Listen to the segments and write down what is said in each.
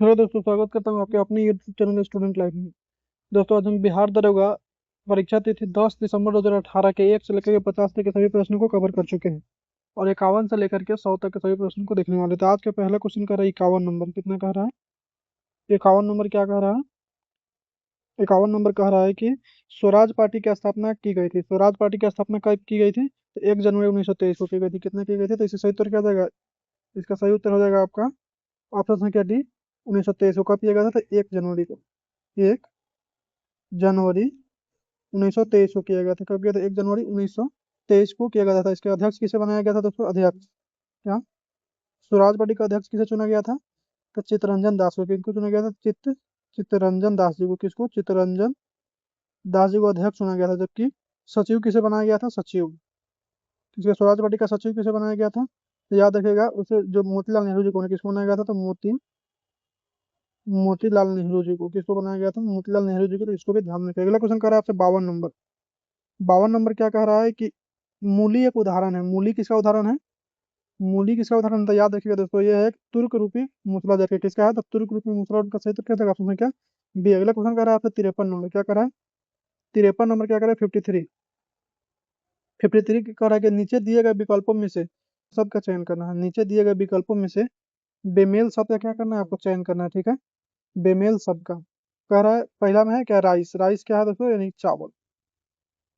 Hello दोस्तों, स्वागत करता हूँ आपके अपने यूट्यूब चैनल स्टूडेंट लाइफ में। दोस्तों, आज हम बिहार दरोगा परीक्षा तिथि 10 दिसंबर 2018 के 1 से लेकर के 50 तक के सभी प्रश्नों को कवर कर चुके हैं और 51 से लेकर के 100 तक के सभी प्रश्नों को देखने वाले थे। आज का पहला क्वेश्चन कह रहा है 51 नंबर। कितना कह रहा है? 51 नंबर क्या कह रहा है? 51 नंबर कह रहा है कि स्वराज पार्टी की स्थापना की गई थी। स्वराज पार्टी की स्थापना कब की गई थी? तो 1 जनवरी 1923 को की गई थी। कितने की गई थी? तो इसका सही उत्तर क्या हो जाएगा? इसका सही उत्तर हो जाएगा आपका ऑप्शन संख्या डी, 1923 को। कब किया गया था? तो 1 जनवरी को। 1 जनवरी 1923 को किया गया था। कब किया था? 1 जनवरी 1923 को किया गया था। इसके अध्यक्ष किसे बनाया गया था दोस्तों? अध्यक्ष क्या स्वराज पार्टी का अध्यक्ष किसे चुना गया था? तो चित्तरंजन दास को। किसको चुना गया था? चित्तरंजन दास जी को। किसको? चित्तरंजन दास जी को अध्यक्ष चुना गया था। जबकि सचिव किसे बनाया गया था? सचिव किसके? स्वराज पार्टी का सचिव किसे बनाया गया था? तो याद रखिएगा, उसे जो मोतीलाल नेहरू जी को किसको बनाया गया था? तो मोतीलाल नेहरू जी को। किसको बनाया गया था? मोतीलाल नेहरू जी को। तो इसको भी ध्यान में रखिएगा। अगला क्वेश्चन कर रहा है आपसे 52 नंबर। 52 नंबर क्या कह रहा है कि मूली एक उदाहरण है। मूली किसका उदाहरण है? मूली किसका उदाहरण है? तो याद रखिएगा दोस्तों, ये है एक तुर्क रूपी मूसला। जबकि किसका है? तो तुर्क रूपी मूसला। उनका सही उत्तर क्या था? ऑप्शन क्या? बी। अगला क्वेश्चन कर रहा है आपसे 53 नंबर। क्या कर रहा है? 53 नंबर क्या कर रहा है? 53। 53 कह रहा है कि नीचे दिए गए विकल्पों में से शब्द का चयन करना है। नीचे दिए गए विकल्पों में से बेमेल शब्द का क्या करना है? आपको चयन करना है। ठीक है, बेमेल शब्द का। कह रहा है पहला में है क्या? राइस। राइस क्या है दोस्तों? यानी चावल।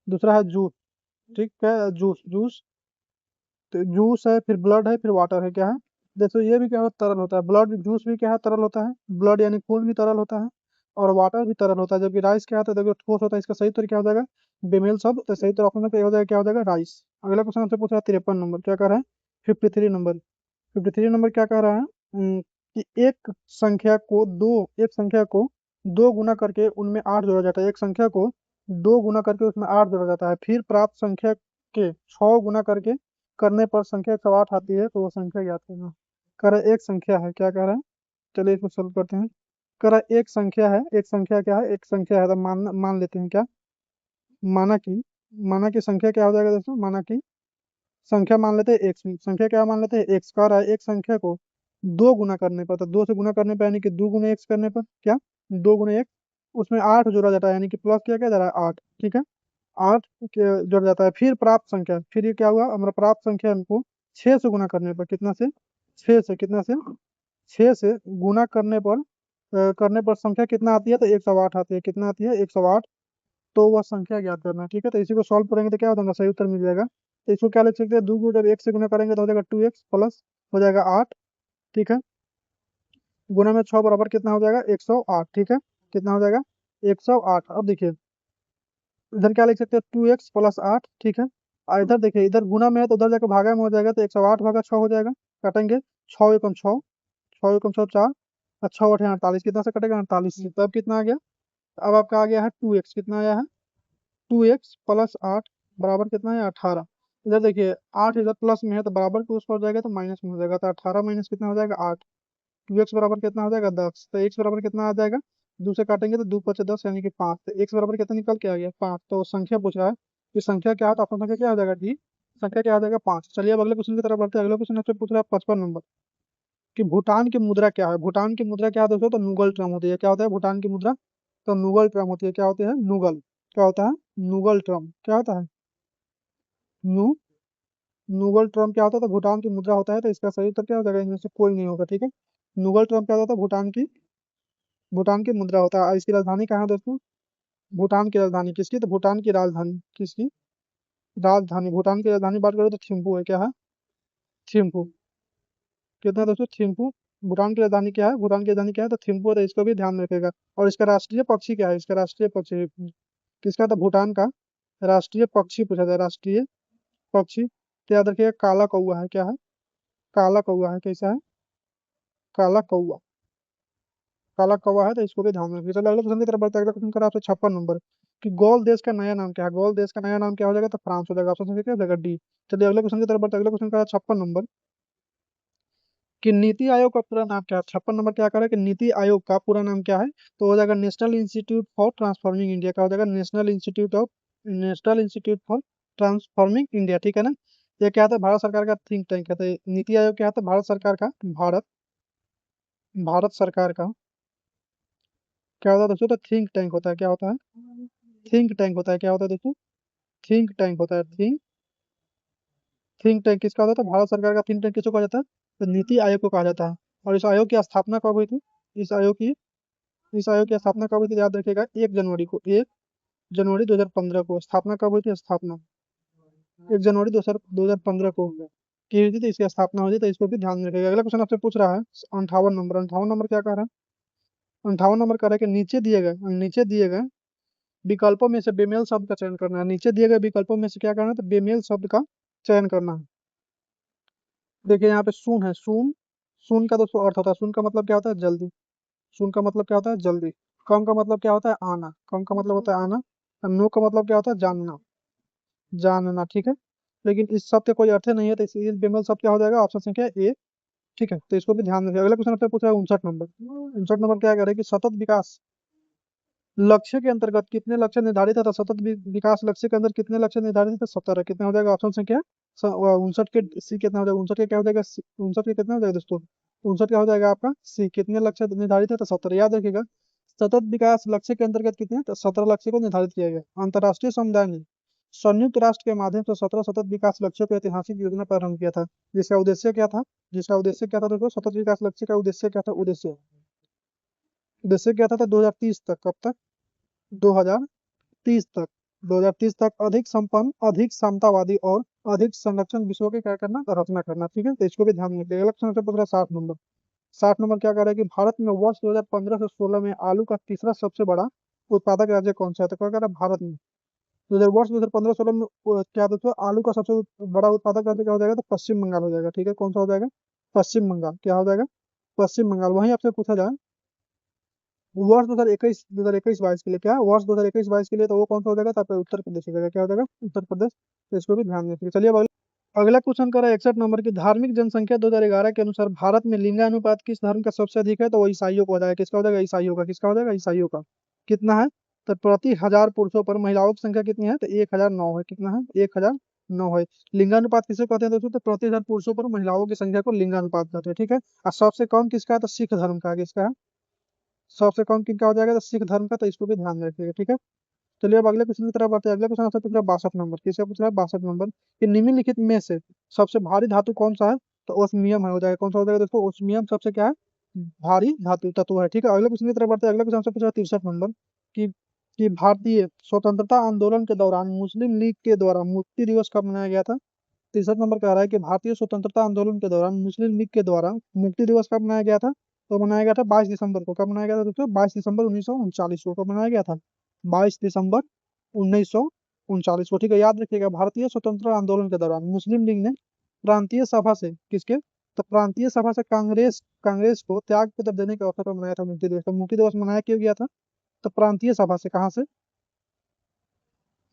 दूसरा है जूस। ठीक है, जूस जूस। तो जूस है, फिर ब्लड है, फिर वाटर है। क्या है? देखो, ये भी क्या होता है? तरल होता है। ब्लड जूस भी क्या है? तरल होता है। ब्लड यानी खून भी तरल होता है, और वाटर भी तरल होता है। जबकि राइस क्या होता है? देखो, ठोस होता है। इसका सही उत्तर क्या हो जाएगा? बेमेल शब्द। तो सही उत्तर ऑप्शन क्या हो जाएगा? क्या हो जाएगा? राइस। अगला क्वेश्चन आपसे पूछ रहा है 53 नंबर। क्या कर रहा है? 53 नंबर। 53 नंबर क्या कह रहा है? कि एक संख्या को दो गुना करके उनमें 8 जोड़ा जाता है। एक संख्या को दो गुना करके उसमें 8 जोड़ा जाता है। फिर प्राप्त संख्या के 6 गुना करके करने पर संख्या 108 आती है। तो वो संख्या ज्ञात करना। कह रहा है एक संख्या है। क्या कह रहा है? चलिए इसको सॉल्व करते हैं। कह रहा है एक संख्या है। एक संख्या क्या है? एक संख्या है। तो मान मान लेते हैं क्या? माना कि माना कि संख्या क्या हो जाएगा दोस्तों? माना कि संख्या मान लेते हैं एक्स। संख्या क्या मान लेते हैं? एक्स। कह रहा है एक संख्या को दो गुना करने पर, तो दो से गुना करने पर यानी कि 2 गुने एक्स करने पर क्या? 2 गुने एक्स। उसमें 8 जोड़ा जाता है, यानी कि प्लस किया क्या जा रहा है? 8। ठीक है, 8 जोड़ा जाता है। फिर प्राप्त संख्या, फिर ये क्या हुआ हमारा? प्राप्त संख्या हमको 6 से गुना करने पर। कितना से? 6 से। कितना से? 6 से गुना करने पर संख्या कितना आती है? तो 108 आती है। कितना आती है? 108। तो वह संख्या ज्ञात करना है। ठीक है, तो इसी को सॉल्व करेंगे तो क्या होगा? सही उत्तर मिल जाएगा। तो इसको क्या लिख सकते हैं? दो को जब एक से गुना करेंगे तो हो जाएगा 2x प्लस हो जाएगा 8। ठीक है, गुना में 6 बराबर कितना हो जाएगा? 108। ठीक है, कितना हो जाएगा? 108। अब देखिए, इधर क्या लिख सकते हैं? 2x plus 8। ठीक है, और इधर देखिए, इधर गुना में है तो उधर जाकर भागा में हो जाएगा। तो 108 भागा 6 हो जाएगा। काटेंगे, 6 एकम 6, 6 एकम 6 4, और 6 8 48। कितना से कटेगा? 48 से। तब कितना आ गया? अब आपका आ गया है 2x। कितना आया है? 2x प्लस 8 बराबर कितना है? 18। इधर देखिए, 8 इधर प्लस में है तो बराबर के उस पर जाएगा तो माइनस में हो जाएगा। तो 18 माइनस कितना हो जाएगा? 8। 2x बराबर कितना हो जाएगा? 10। तो x बराबर कितना आ जाएगा? 2 से काटेंगे तो 2 × 5 = 10, यानी कि 5। तो x बराबर कितना निकल के आ गया? 5। तो संख्या पूछ रहा है कि संख्या क्या है? तो आपका संख्या क्या हो जाएगा? डी। संख्या क्या आ जाएगा? 5। चलिए अब अगले क्वेश्चन की तरफ बढ़ते हैं। अगला क्वेश्चन आपसे पूछ रहा है 55 नंबर कि भूटान की मुद्रा क्या है? भूटान की मुद्रा क्या है दोस्तों? तो नुगल ट्रम होती है। क्या होता है भूटान की मुद्रा? तो नुगल ट्रम होती है। क्या होती है? नुगल। क्या होता है? नुगल ट्रम। क्या होता है? नु नुगल ट्रम क्या होता है? तो भूटान की मुद्रा होता है। तो इसका सही उत्तर क्या हो जाएगा? इनमें से कोई नहीं होगा। ठीक है, नुगल ट्रम क्या होता है? भूटान की मुद्रा होता है। और इसकी राजधानी कहाँ है दोस्तों? भूटान की राजधानी किसकी? तो भूटान की राजधानी किसकी? राजधानी, भूटान की राजधानी बात करो तो थिम्पू है। क्या है? थिम्पू। कितना दोस्तों? थिम्पू। भूटान की राजधानी क्या है? भूटान की राजधानी क्या है? तो थिम्पू है। तो इसको भी ध्यान में रखेगा। और इसका राष्ट्रीय पक्षी क्या है? इसका राष्ट्रीय पक्षी किसका? तो भूटान का राष्ट्रीय पक्षी पूछा जाए। राष्ट्रीय पक्षी तो याद रखिएगा, काला कौआ है। क्या है? काला कौआ है। कैसा है? काला कौआ। काला कौवा है। तो इसको भी ध्यान में रखिए। चलो अगले क्वेश्चन की तरफ बढ़ते हैं। अगला क्वेश्चन करा आपसे 56 नंबर कि गौल देश का नया नाम क्या है? गौल देश का नया नाम क्या हो जाएगा? तो फ्रांस हो जाएगा। ऑप्शन क्या हो जाएगा? डी। चलिए अगले क्वेश्चन की तरफ बढ़ते हैं। अगले क्वेश्चन का 56 नंबर कि नीति आयोग का पूरा नाम क्या है? 56 नंबर क्या कर रहा है कि नीति आयोग का पूरा नाम क्या है? तो हो जाएगा national institute for transforming India. क्या हो जाएगा? National institute for transforming India. ठीक है ना, ये क्या था? भारत सरकार का थिंक टैंक है। तो नीति आयोग क्या था? भारत सरकार का, भारत सरकार का क्या होता है दोस्तों? तो थिंक टैंक होता है। क्या होता है? थिंक टैंक होता है। क्या होता है दोस्तों? थिंक टैंक होता है। थिंक टैंक किसका होता है? तो भारत सरकार का थिंक टैंक किसको कहा जाता है? तो नीति आयोग को कहा जाता है। और इस आयोग की स्थापना कब हुई थी? इस आयोग की इस आयोग की स्थापना कब हुई थी? याद रखिएगा, 1 जनवरी 2015 को। स्थापना कब हुई थी? स्थापना 1 जनवरी 2015 को की हुई थी। तो इसकी स्थापना हुई थी, तो इसको भी ध्यान में रखिएगा। अगला क्वेश्चन आपसे पूछ रहा है 58 नंबर। 58 नंबर क्या कह रहा है? 58 नंबर कह रहा है कि नीचे दिए गए विकल्पों में से बेमेल शब्द का चयन करना है। नीचे दिए गए विकल्पों में से क्या करना है? तो बेमेल शब्द का चयन करना है। देखिए यहाँ पे शून है। शून शून का दोस्तों अर्थ होता है, शून का मतलब क्या होता है? जल्दी। शून का मतलब क्या होता है? जल्दी। कम का मतलब क्या होता है? आना। कम का मतलब होता है आना। और नो का मतलब क्या होता है? जानना। जानना, ठीक है। लेकिन इस शब्द का कोई अर्थ नहीं है, तो इसलिए बेमेल शब्द क्या हो जाएगा? ऑप्शन संख्या ए, ठीक है। तो इसको भी ध्यान रखिए। अगला क्वेश्चन आपसे पूछा है 59 नंबर। 59 नंबर क्या करे कि सतत विकास लक्ष्य के अंतर्गत कितने लक्ष्य निर्धारित है? तो सतत विकास लक्ष्य के अंदर कितने लक्ष्य निर्धारित है? तो 17 है। कितना हो जाएगा? ऑप्शन संख्या 59 के सी कितना हो जाएगा? 59 के क्या हो जाएगा? 59 के कितना हो जाएगा दोस्तों? 59 क्या हो जाएगा आपका? सी। कितने लक्ष्य निर्धारित है? तो 17। याद रखिएगा, सतत विकास लक्ष्य के अंतर्गत कितने? तो 17 लक्ष्य को निर्धारित किया गया। अंतर्राष्ट्रीय समुदाय ने संयुक्त राष्ट्र के माध्यम से 17 सतत विकास लक्ष्यों को ऐतिहासिक योजना प्रारंभ किया था। जिसका उद्देश्य क्या था? दोस्तों, सतत विकास लक्ष्य का उद्देश्य क्या था? उद्देश्य क्या था? तो 2030 तक। कब तक? 2030 तक। 2030 तक अधिक संपन्न, अधिक समतावादी और अधिक संरक्षण विश्व के क्या करना? रचना करना, ठीक है। तो इसको भी ध्यान में रखिएगा। इलेक्शन से पूछ रहा है 60 नंबर। 60 नंबर क्या कह रहा है कि भारत में वर्ष 2015 से 16 में आलू का तीसरा सबसे बड़ा उत्पादक राज्य कौन सा है? तो क्या कह रहा है? भारत में। वर्ष 2015-16 में क्या दोस्तों आलू का सबसे बड़ा उत्पादक राज्य क्या हो जाएगा? तो पश्चिम बंगाल हो जाएगा, ठीक है। कौन सा हो जाएगा? पश्चिम बंगाल। क्या हो जाएगा? पश्चिम बंगाल। वहीं आपसे पूछा जाए वर्ष 2021-22 के लिए, क्या वर्ष 2021-22 के लिए, तो वो कौन सा हो जाएगा? तो आपका उत्तर प्रदेश हो जाएगा। क्या हो जाएगा? उत्तर प्रदेश। तो इसको भी ध्यान में रखिए। चलिए अब अगला क्वेश्चन करा 61 नंबर की धार्मिक जनसंख्या 2011 के अनुसार भारत में लिंगानुपात किस धर्म का सबसे अधिक है? तो वो ईसाइयों का हो जाएगा। किसका हो जाएगा? ईसाइयों का। किसका हो जाएगा? ईसाइयों का। कितना है? तो प्रति 1000 पुरुषों पर महिलाओं की संख्या कितनी है? तो 1009 है। कितना है? 1009 है। लिंगानुपात किसे कहते हैं दोस्तों? तो प्रति 1000 पुरुषों पर महिलाओं की संख्या को लिंगानुपात कहते हैं, ठीक है। और सबसे कम किसका है? तो सिख धर्म का। किसका है? सबसे कम किनका हो जाएगा? तो सिख धर्म का। तो इसको भी ध्यान में रखिएगा, ठीक है। चलिए अब अगले क्वेश्चन की तरफ बढ़ते हैं। अगला क्वेश्चन आपसे पूछ रहा है 62 नंबर। किससे पूछ रहा है? 62 नंबर कि निम्नलिखित में से सबसे भारी धातु कौन सा है? तो ओस्मियम है, हो जाएगा। कौन सा हो जाएगा दोस्तों? ओस्मियम सबसे क्या है? भारी धातु तत्व है, ठीक है। अगले क्वेश्चन की तरफ बढ़ते हैं। अगला क्वेश्चन आपसे पूछ रहा है 63 नंबर कि भारतीय स्वतंत्रता आंदोलन के दौरान मुस्लिम लीग के द्वारा मुक्ति दिवस कब मनाया गया था? 63 नंबर कह रहा है कि भारतीय स्वतंत्रता आंदोलन के दौरान मुस्लिम लीग के द्वारा मुक्ति दिवस कब मनाया गया था? तो मनाया गया था 22 दिसंबर को। कब मनाया गया था दोस्तों? 22 दिसंबर 1939 को। कब मनाया गया था? 22 दिसंबर 1939 को, ठीक है। याद रखिएगा, भारतीय स्वतंत्रता आंदोलन के दौरान मुस्लिम लीग ने प्रांतीय सभा से किसके? तो प्रांतीय सभा से कांग्रेस कांग्रेस को त्याग पत्र देने के अवसर पर मनाया था मुक्ति दिवस। तो मुक्ति दिवस मनाया क्यों गया था? तो प्रांतीय सभा से। कहाँ से?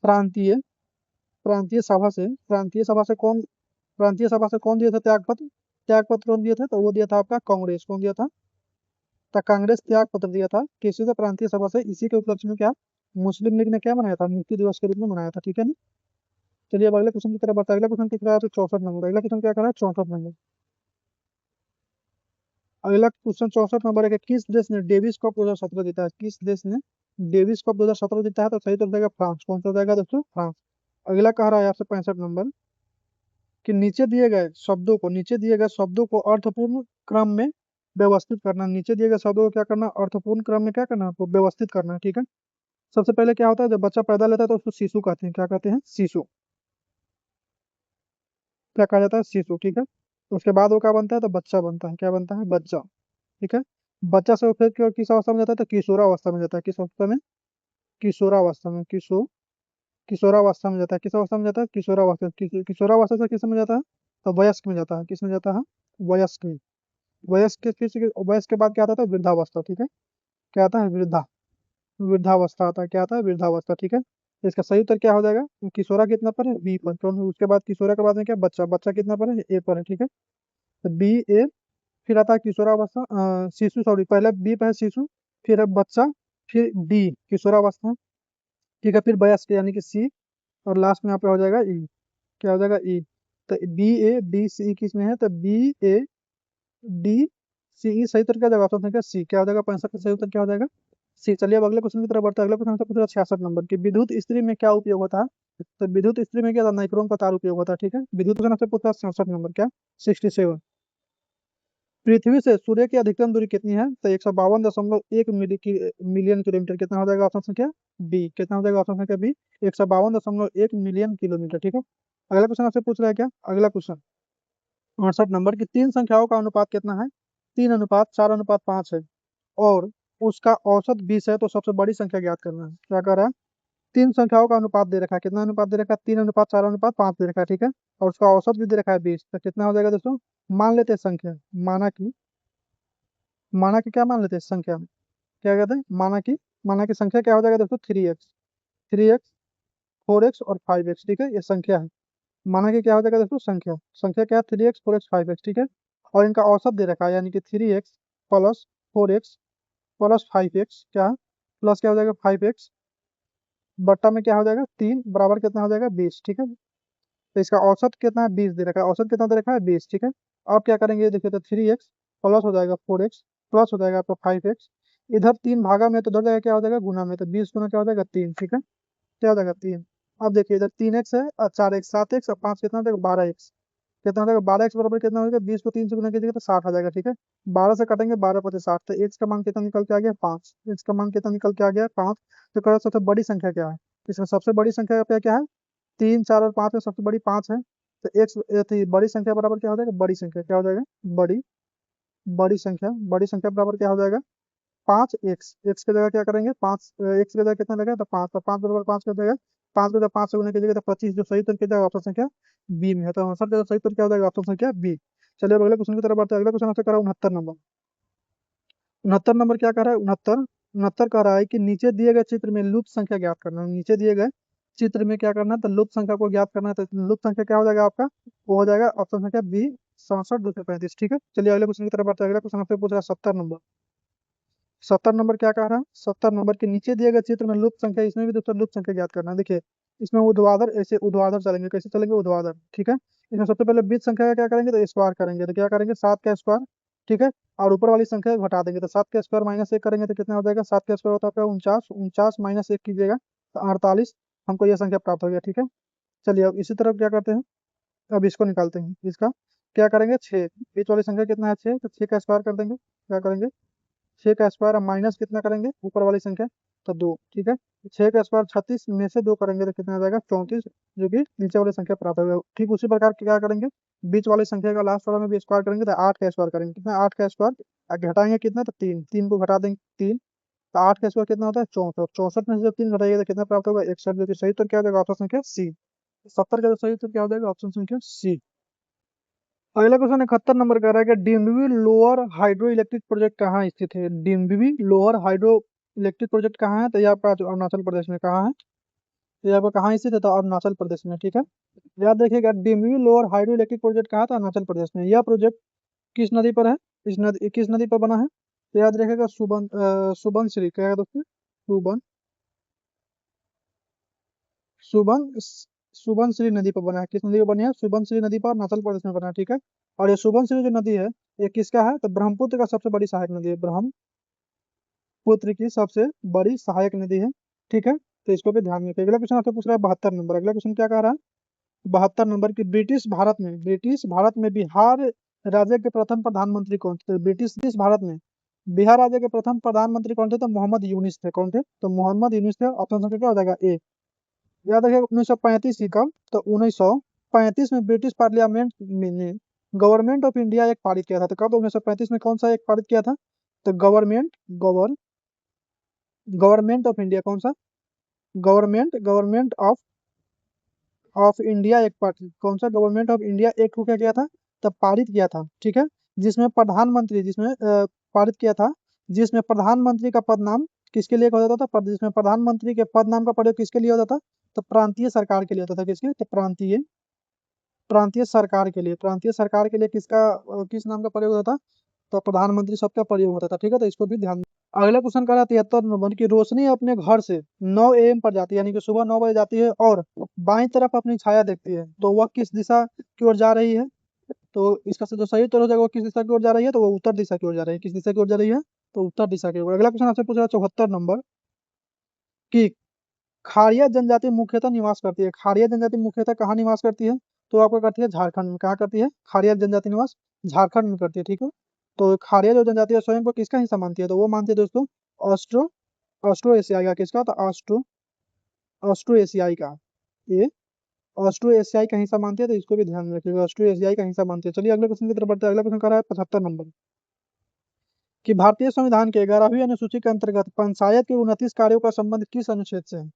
प्रांतीय प्रांतीय सभा से कौन दिया था त्याग पत्र? त्याग पत्र कौन दिया था? तो वो दिया था आपका कांग्रेस। कौन दिया था? तो कांग्रेस त्याग पत्र दिया था किसी से? प्रांतीय सभा से। इसी के उपलक्ष्य में क्या मुस्लिम लीग ने क्या मनाया था? मुक्ति दिवस के रूप में मनाया था, ठीक है ना। चलिए अब अगले क्वेश्चन की तरफ बढ़ते हैं। अगला क्वेश्चन कितना है? तो 64 नंबर। अगला क्वेश्चन क्या कर रहा है? 64 नंबर। अगला क्वेश्चन 64 नंबर है कि किस देश ने डेविस कप 2017 जीता है? किस देश ने डेविस कप 2017 जीता है? तो सही तो हो जाएगा फ्रांस। कौन सा हो जाएगा दोस्तों? फ्रांस। अगला कह रहा है आपसे 65 नंबर कि नीचे दिए गए शब्दों को अर्थपूर्ण क्रम में व्यवस्थित करना। नीचे दिए गए शब्दों को क्या करना? अर्थपूर्ण क्रम में क्या करना? आपको व्यवस्थित करना है, ठीक है। सबसे पहले क्या होता है? जब बच्चा पैदा लेता है तो उसको शिशु कहते हैं। क्या कहते हैं? शिशु। क्या कहा जाता है? शिशु, ठीक है। तो उसके बाद वो क्या बनता है? तो बच्चा बनता है। क्या बनता है? बच्चा, ठीक है। बच्चा से वो फिर किस अवस्था में जाता है? तो किशोरावस्था में जाता है। किस अवस्था में? किशोरावस्था में। किशोरावस्था में जाता है। किस अवस्था में जाता है? किशोरावस्था। किशोरावस्था से किस में जाता है? तो वयस्क में जाता है। किस में जाता है? वयस्क में। वयस्क के बाद क्या आता है? वृद्धावस्था, ठीक है। क्या आता है? वृद्धावस्था आता है। क्या आता है? वृद्धावस्था, ठीक है। तो इसका सही उत्तर क्या हो जाएगा? किशोरा कितना पर है? बी पर। तो उसके बाद किशोरा के बाद में क्या? बच्चा। बच्चा कितना पर है? ए पर है, ठीक है। तो बी, ए, फिर आता है किशोरावस्था, शिशु, सॉरी, पहले बी पर है शिशु, फिर है बच्चा, फिर डी किशोरावस्था, ठीक है। फिर वयस्क यानी कि सी, और लास्ट में यहाँ पे हो जाएगा ई। क्या हो जाएगा? ई। तो बी, ए, डी, सी किस में है? तो बी, ए, डी, सी सही उत्तर क्या हो जाएगा? ऑप्शन संख्या सी क्या हो जाएगा? 65 का सही उत्तर क्या हो जाएगा? सी। चलिए अब अगले क्वेश्चन की तरफ बढ़ते हैं। अगला क्वेश्चन हमसे पूछा 66 नंबर की, विद्युत इस्त्री में क्या उपयोग होता है? तो विद्युत इस्त्री में क्या था? नाइक्रोम का तार उपयोग होता है। ठीक है, विद्युत क्वेश्चन आपसे पूछा 67 नंबर क्या? 67। पृथ्वी से सूर्य की अधिकतम दूरी कितनी है? तो 152.1 मिलियन किलोमीटर। कितना हो जाएगा? ऑप्शन संख्या बी। कितना हो जाएगा? ऑप्शन संख्या बी, 152.1 मिलियन किलोमीटर। ठीक है, अगला क्वेश्चन आपसे पूछ रहा है क्या? अगला क्वेश्चन 68 नंबर की, तीन संख्याओं का अनुपात कितना है? 3:4:5 है और उसका औसत 20 है, तो सबसे बड़ी संख्या ज्ञात करना है। क्या कर रहा है? तीन संख्याओं का अनुपात दे रखा है। कितना अनुपात दे रखा है? 3:4:5 दे रखा है। ठीक है, और उसका औसत भी दे रखा है 20, तो कितना हो जाएगा दोस्तों? मान लेते हैं संख्या, माना कि क्या मान लेते हैं संख्या में? क्या कहते हैं? माना कि संख्या क्या हो जाएगा दोस्तों? 3x 4x और 5x। ठीक है, ये संख्या है। माना कि क्या हो जाएगा दोस्तों? संख्या क्या है? 3x 4x 5x। ठीक है, और इनका औसत दे रखा है, यानी कि 3x plus 4x plus 5x क्या है? प्लस क्या हो जाएगा? 5x बट्टा में क्या हो जाएगा? 3 बराबर कितना हो जाएगा? 20। ठीक है, तो इसका औसत कितना है? 20 दे रखा है। औसत कितना दे रखा है? 20। ठीक है, अब क्या करेंगे? देखिए, तो 3x प्लस हो जाएगा 4x प्लस हो जाएगा आपका 5x, इधर 3 भागा में, तो उधर जाएगा क्या हो जाएगा? गुना में, तो 20 गुना क्या हो जाएगा? 3। ठीक है, क्या हो जाएगा? 3। अब देखिए, इधर 3x है और 4x 7x और 5 कितना हो जाएगा? 12x। कितना हो जाएगा? 12x बराबर कितना हो जाएगा? 20 को 3 से गुना कीजिएगा तो 60 आ जाएगा। ठीक है, 12 से कटेंगे, 12 पचे 60, तो x का मान कितना निकल के आ गया? 5। x का मान कितना निकल के आ गया? 5। तो कहो सबसे बड़ी संख्या क्या है? इसमें सबसे बड़ी संख्या पे क्या है? 3 4 और 5 में सबसे बड़ी 5 है, तो बड़ी संख्या बराबर क्या हो जाएगा? बड़ी संख्या क्या हो जाएगा? बड़ी बड़ी संख्या बराबर क्या हो जाएगा? 5x। x की जगह क्या करेंगे? 5 x की जगह कितना लगेगा? तो 5, तो 5 बराबर 5 कर देगा। 5 को जब 5 से गुना कीजिएगा तो 25, जो सही उत्तर की जाएगा ऑप्शन संख्या बी में है। तो आंसर का सही उत्तर क्या हो जाएगा? ऑप्शन संख्या बी। चलिए अब अगले क्वेश्चन की तरफ बढ़ते हैं। अगला क्वेश्चन आपसे करा 69 नंबर। 69 नंबर क्या कर रहा है? 69 कह रहा है कि नीचे दिए गए चित्र में लुप्त संख्या ज्ञात करना है। नीचे दिए गए चित्र में क्या करना है? तो लुप्त संख्या को ज्ञात करना है। तो लुप्त संख्या क्या हो जाएगा आपका? वो हो जाएगा ऑप्शन संख्या बी, 67 235। ठीक है, चलिए अगले क्वेश्चन की तरफ बढ़ते हैं। अगला क्वेश्चन आपसे पूछ रहा है 70 नंबर। 70 नंबर क्या कह रहा है? 70 नंबर के नीचे दिए गए चित्र में लुप्त संख्या, इसमें भी दोस्तों लुप्त संख्या ज्ञात करना है। देखिए, इसमें ऊर्ध्वाधर, ऐसे ऊर्ध्वाधर चलेंगे। कैसे चलेंगे? ऊर्ध्वाधर। ठीक है, इसमें सबसे पहले बीच संख्या का क्या करेंगे? तो स्क्वायर करेंगे। तो क्या करेंगे? 7 का स्क्वायर। ठीक है, और ऊपर वाली संख्या को घटा देंगे, तो 7 का स्क्वायर माइनस 1 करेंगे तो कितना हो जाएगा? 7 का स्क्वायर होता है आपका 49, 49 माइनस 1 कीजिएगा तो 48। हमको यह संख्या प्राप्त हो गया। ठीक है, चलिए अब इसी तरफ क्या करते हैं? अब इसको निकालते हैं। इसका क्या करेंगे? 6, बीच वाली संख्या कितना है? 6, तो 6 का स्क्वायर कर देंगे। क्या करेंगे? 6 का स्क्वायर माइनस कितना करेंगे? ऊपर वाली संख्या, तो 2। ठीक है, 6 का स्क्वायर 36 में से 2 करेंगे तो कितना आ जाएगा? 34, जो कि नीचे वाली संख्या प्राप्त होगा। ठीक उसी प्रकार क्या करेंगे? बीच वाली संख्या का लास्ट वाला में भी स्क्वायर करेंगे, तो 8 का स्क्वायर करेंगे। कितना? 8 का स्क्वायर घटाएंगे कितना? तो 3, 3 को घटा देंगे 3, तो 8 का स्क्वायर कितना होता है? 64। 64 में से जब 3 घटाइएगा तो कितना प्राप्त होगा? 61, जो कि सही उत्तर क्या हो जाएगा? ऑप्शन संख्या सी। 70 का सही उत्तर क्या हो जाएगा? ऑप्शन संख्या सी। अगला क्वेश्चन 71 नंबर कह रहा है कि डिम्बवी लोअर हाइड्रो इलेक्ट्रिक प्रोजेक्ट कहाँ स्थित है? डिम्बवी लोअर हाइड्रो इलेक्ट्रिक प्रोजेक्ट कहाँ है? तो ये आपका अरुणाचल प्रदेश में। कहाँ है? तो ये आपका कहाँ स्थित है? तो अरुणाचल प्रदेश में। ठीक है, याद रखिएगा, डिम्बवी लोअर हाइड्रो इलेक्ट्रिक प्रोजेक्ट कहाँ था? अरुणाचल प्रदेश में। यह प्रोजेक्ट किस नदी पर है? किस नदी पर बना है? तो याद रखिएगा, सुबनश्री। क्या है दोस्तों? सुबन सुबन सुबनश्री नदी पर बना है। किस नदी पर बनी है? सुबनश्री नदी पर अरुणाचल प्रदेश में बना है। ठीक है, और ये सुबनश्री जो नदी है, ये किसका है? तो ब्रह्मपुत्र का सबसे बड़ी सहायक नदी है। ब्रह्मपुत्र की सबसे बड़ी सहायक नदी है। ठीक है, तो इसको भी ध्यान में रखिए। अगला क्वेश्चन आपसे पूछ रहा है 72 नंबर। अगला क्वेश्चन क्या कह रहा है? 72 नंबर की, ब्रिटिश भारत में बिहार राज्य के प्रथम प्रधानमंत्री कौन थे? तो ब्रिटिश भारत में बिहार राज्य के प्रथम प्रधानमंत्री कौन थे? तो मोहम्मद यूनिस थे। कौन थे? तो मोहम्मद यूनिस थे। ऑप्शन संख्या क्या हो जाएगा? ए। याद रखिएगा, 1935 की कब? तो 1935 में ब्रिटिश पार्लियामेंट ने गवर्नमेंट ऑफ इंडिया एक पारित किया था। तो कब? 1935 में कौन सा एक पारित किया था? तो गवर्नमेंट ऑफ इंडिया। कौन सा? गवर्नमेंट ऑफ इंडिया एक पार्टी। कौन सा? गवर्नमेंट ऑफ इंडिया एक को क्या किया था? तब पारित किया था। ठीक है, जिसमें प्रधानमंत्री, पारित किया था, जिसमें प्रधानमंत्री का पद नाम किसके लिए होता था? जिसमें प्रधानमंत्री के पद नाम का प्रयोग किसके लिए होता था? तो प्रांतीय सरकार के लिए होता था। किसके? तो प्रांतीय सरकार के लिए किस नाम का प्रयोग होता था? तो प्रधानमंत्री शब्द का प्रयोग होता था। ठीक है, तो इसको भी ध्यान। अगला क्वेश्चन कर रहा है 73 नंबर की, रोशनी अपने घर से 9 AM पर जाती है, यानी कि सुबह 9 बजे जाती है और बाईं तरफ अपनी छाया देखती है, तो वह किस दिशा की ओर जा रही है? तो इसका जो सही उत्तर हो जाएगा वो किस दिशा की ओर जा रही है, तो वो उत्तर दिशा की ओर जा रही है। किस दिशा की ओर जा रही है, तो उत्तर दिशा की ओर। अगला क्वेश्चन आपसे पूछ रहा है 74 नंबर कि खारिया जनजाति मुख्यतः निवास करती है। खारिया जनजाति मुख्यतः कहाँ निवास करती है, तो आपको करती है झारखंड में। कहाँ करती है खारिया जनजाति निवास, झारखंड में करती है, ठीक है। तो खारिया जो जनजाति है स्वयं को किसका हिस्सा मानती है, तो वो मानती है दोस्तों ऑस्ट्रो ऑस्ट्रो एशियाई का। किसका, तो ऑस्ट्रो ऑस्ट्रो एशियाई का, ये ऑस्ट्रो एशियाई का हिस्सा मानती है, तो इसको भी ध्यान में रखिएगा, ऑस्ट्रो एशियाई का हिस्सा मानती है। चलिए अगले क्वेश्चन की तरफ बढ़ते हैं। अगला क्वेश्चन कर रहा है 75 नंबर कि भारतीय संविधान के 11वीं अनुसूची के अंतर्गत पंचायत के 29 कार्यों का संबंध किस अनुच्छेद से है।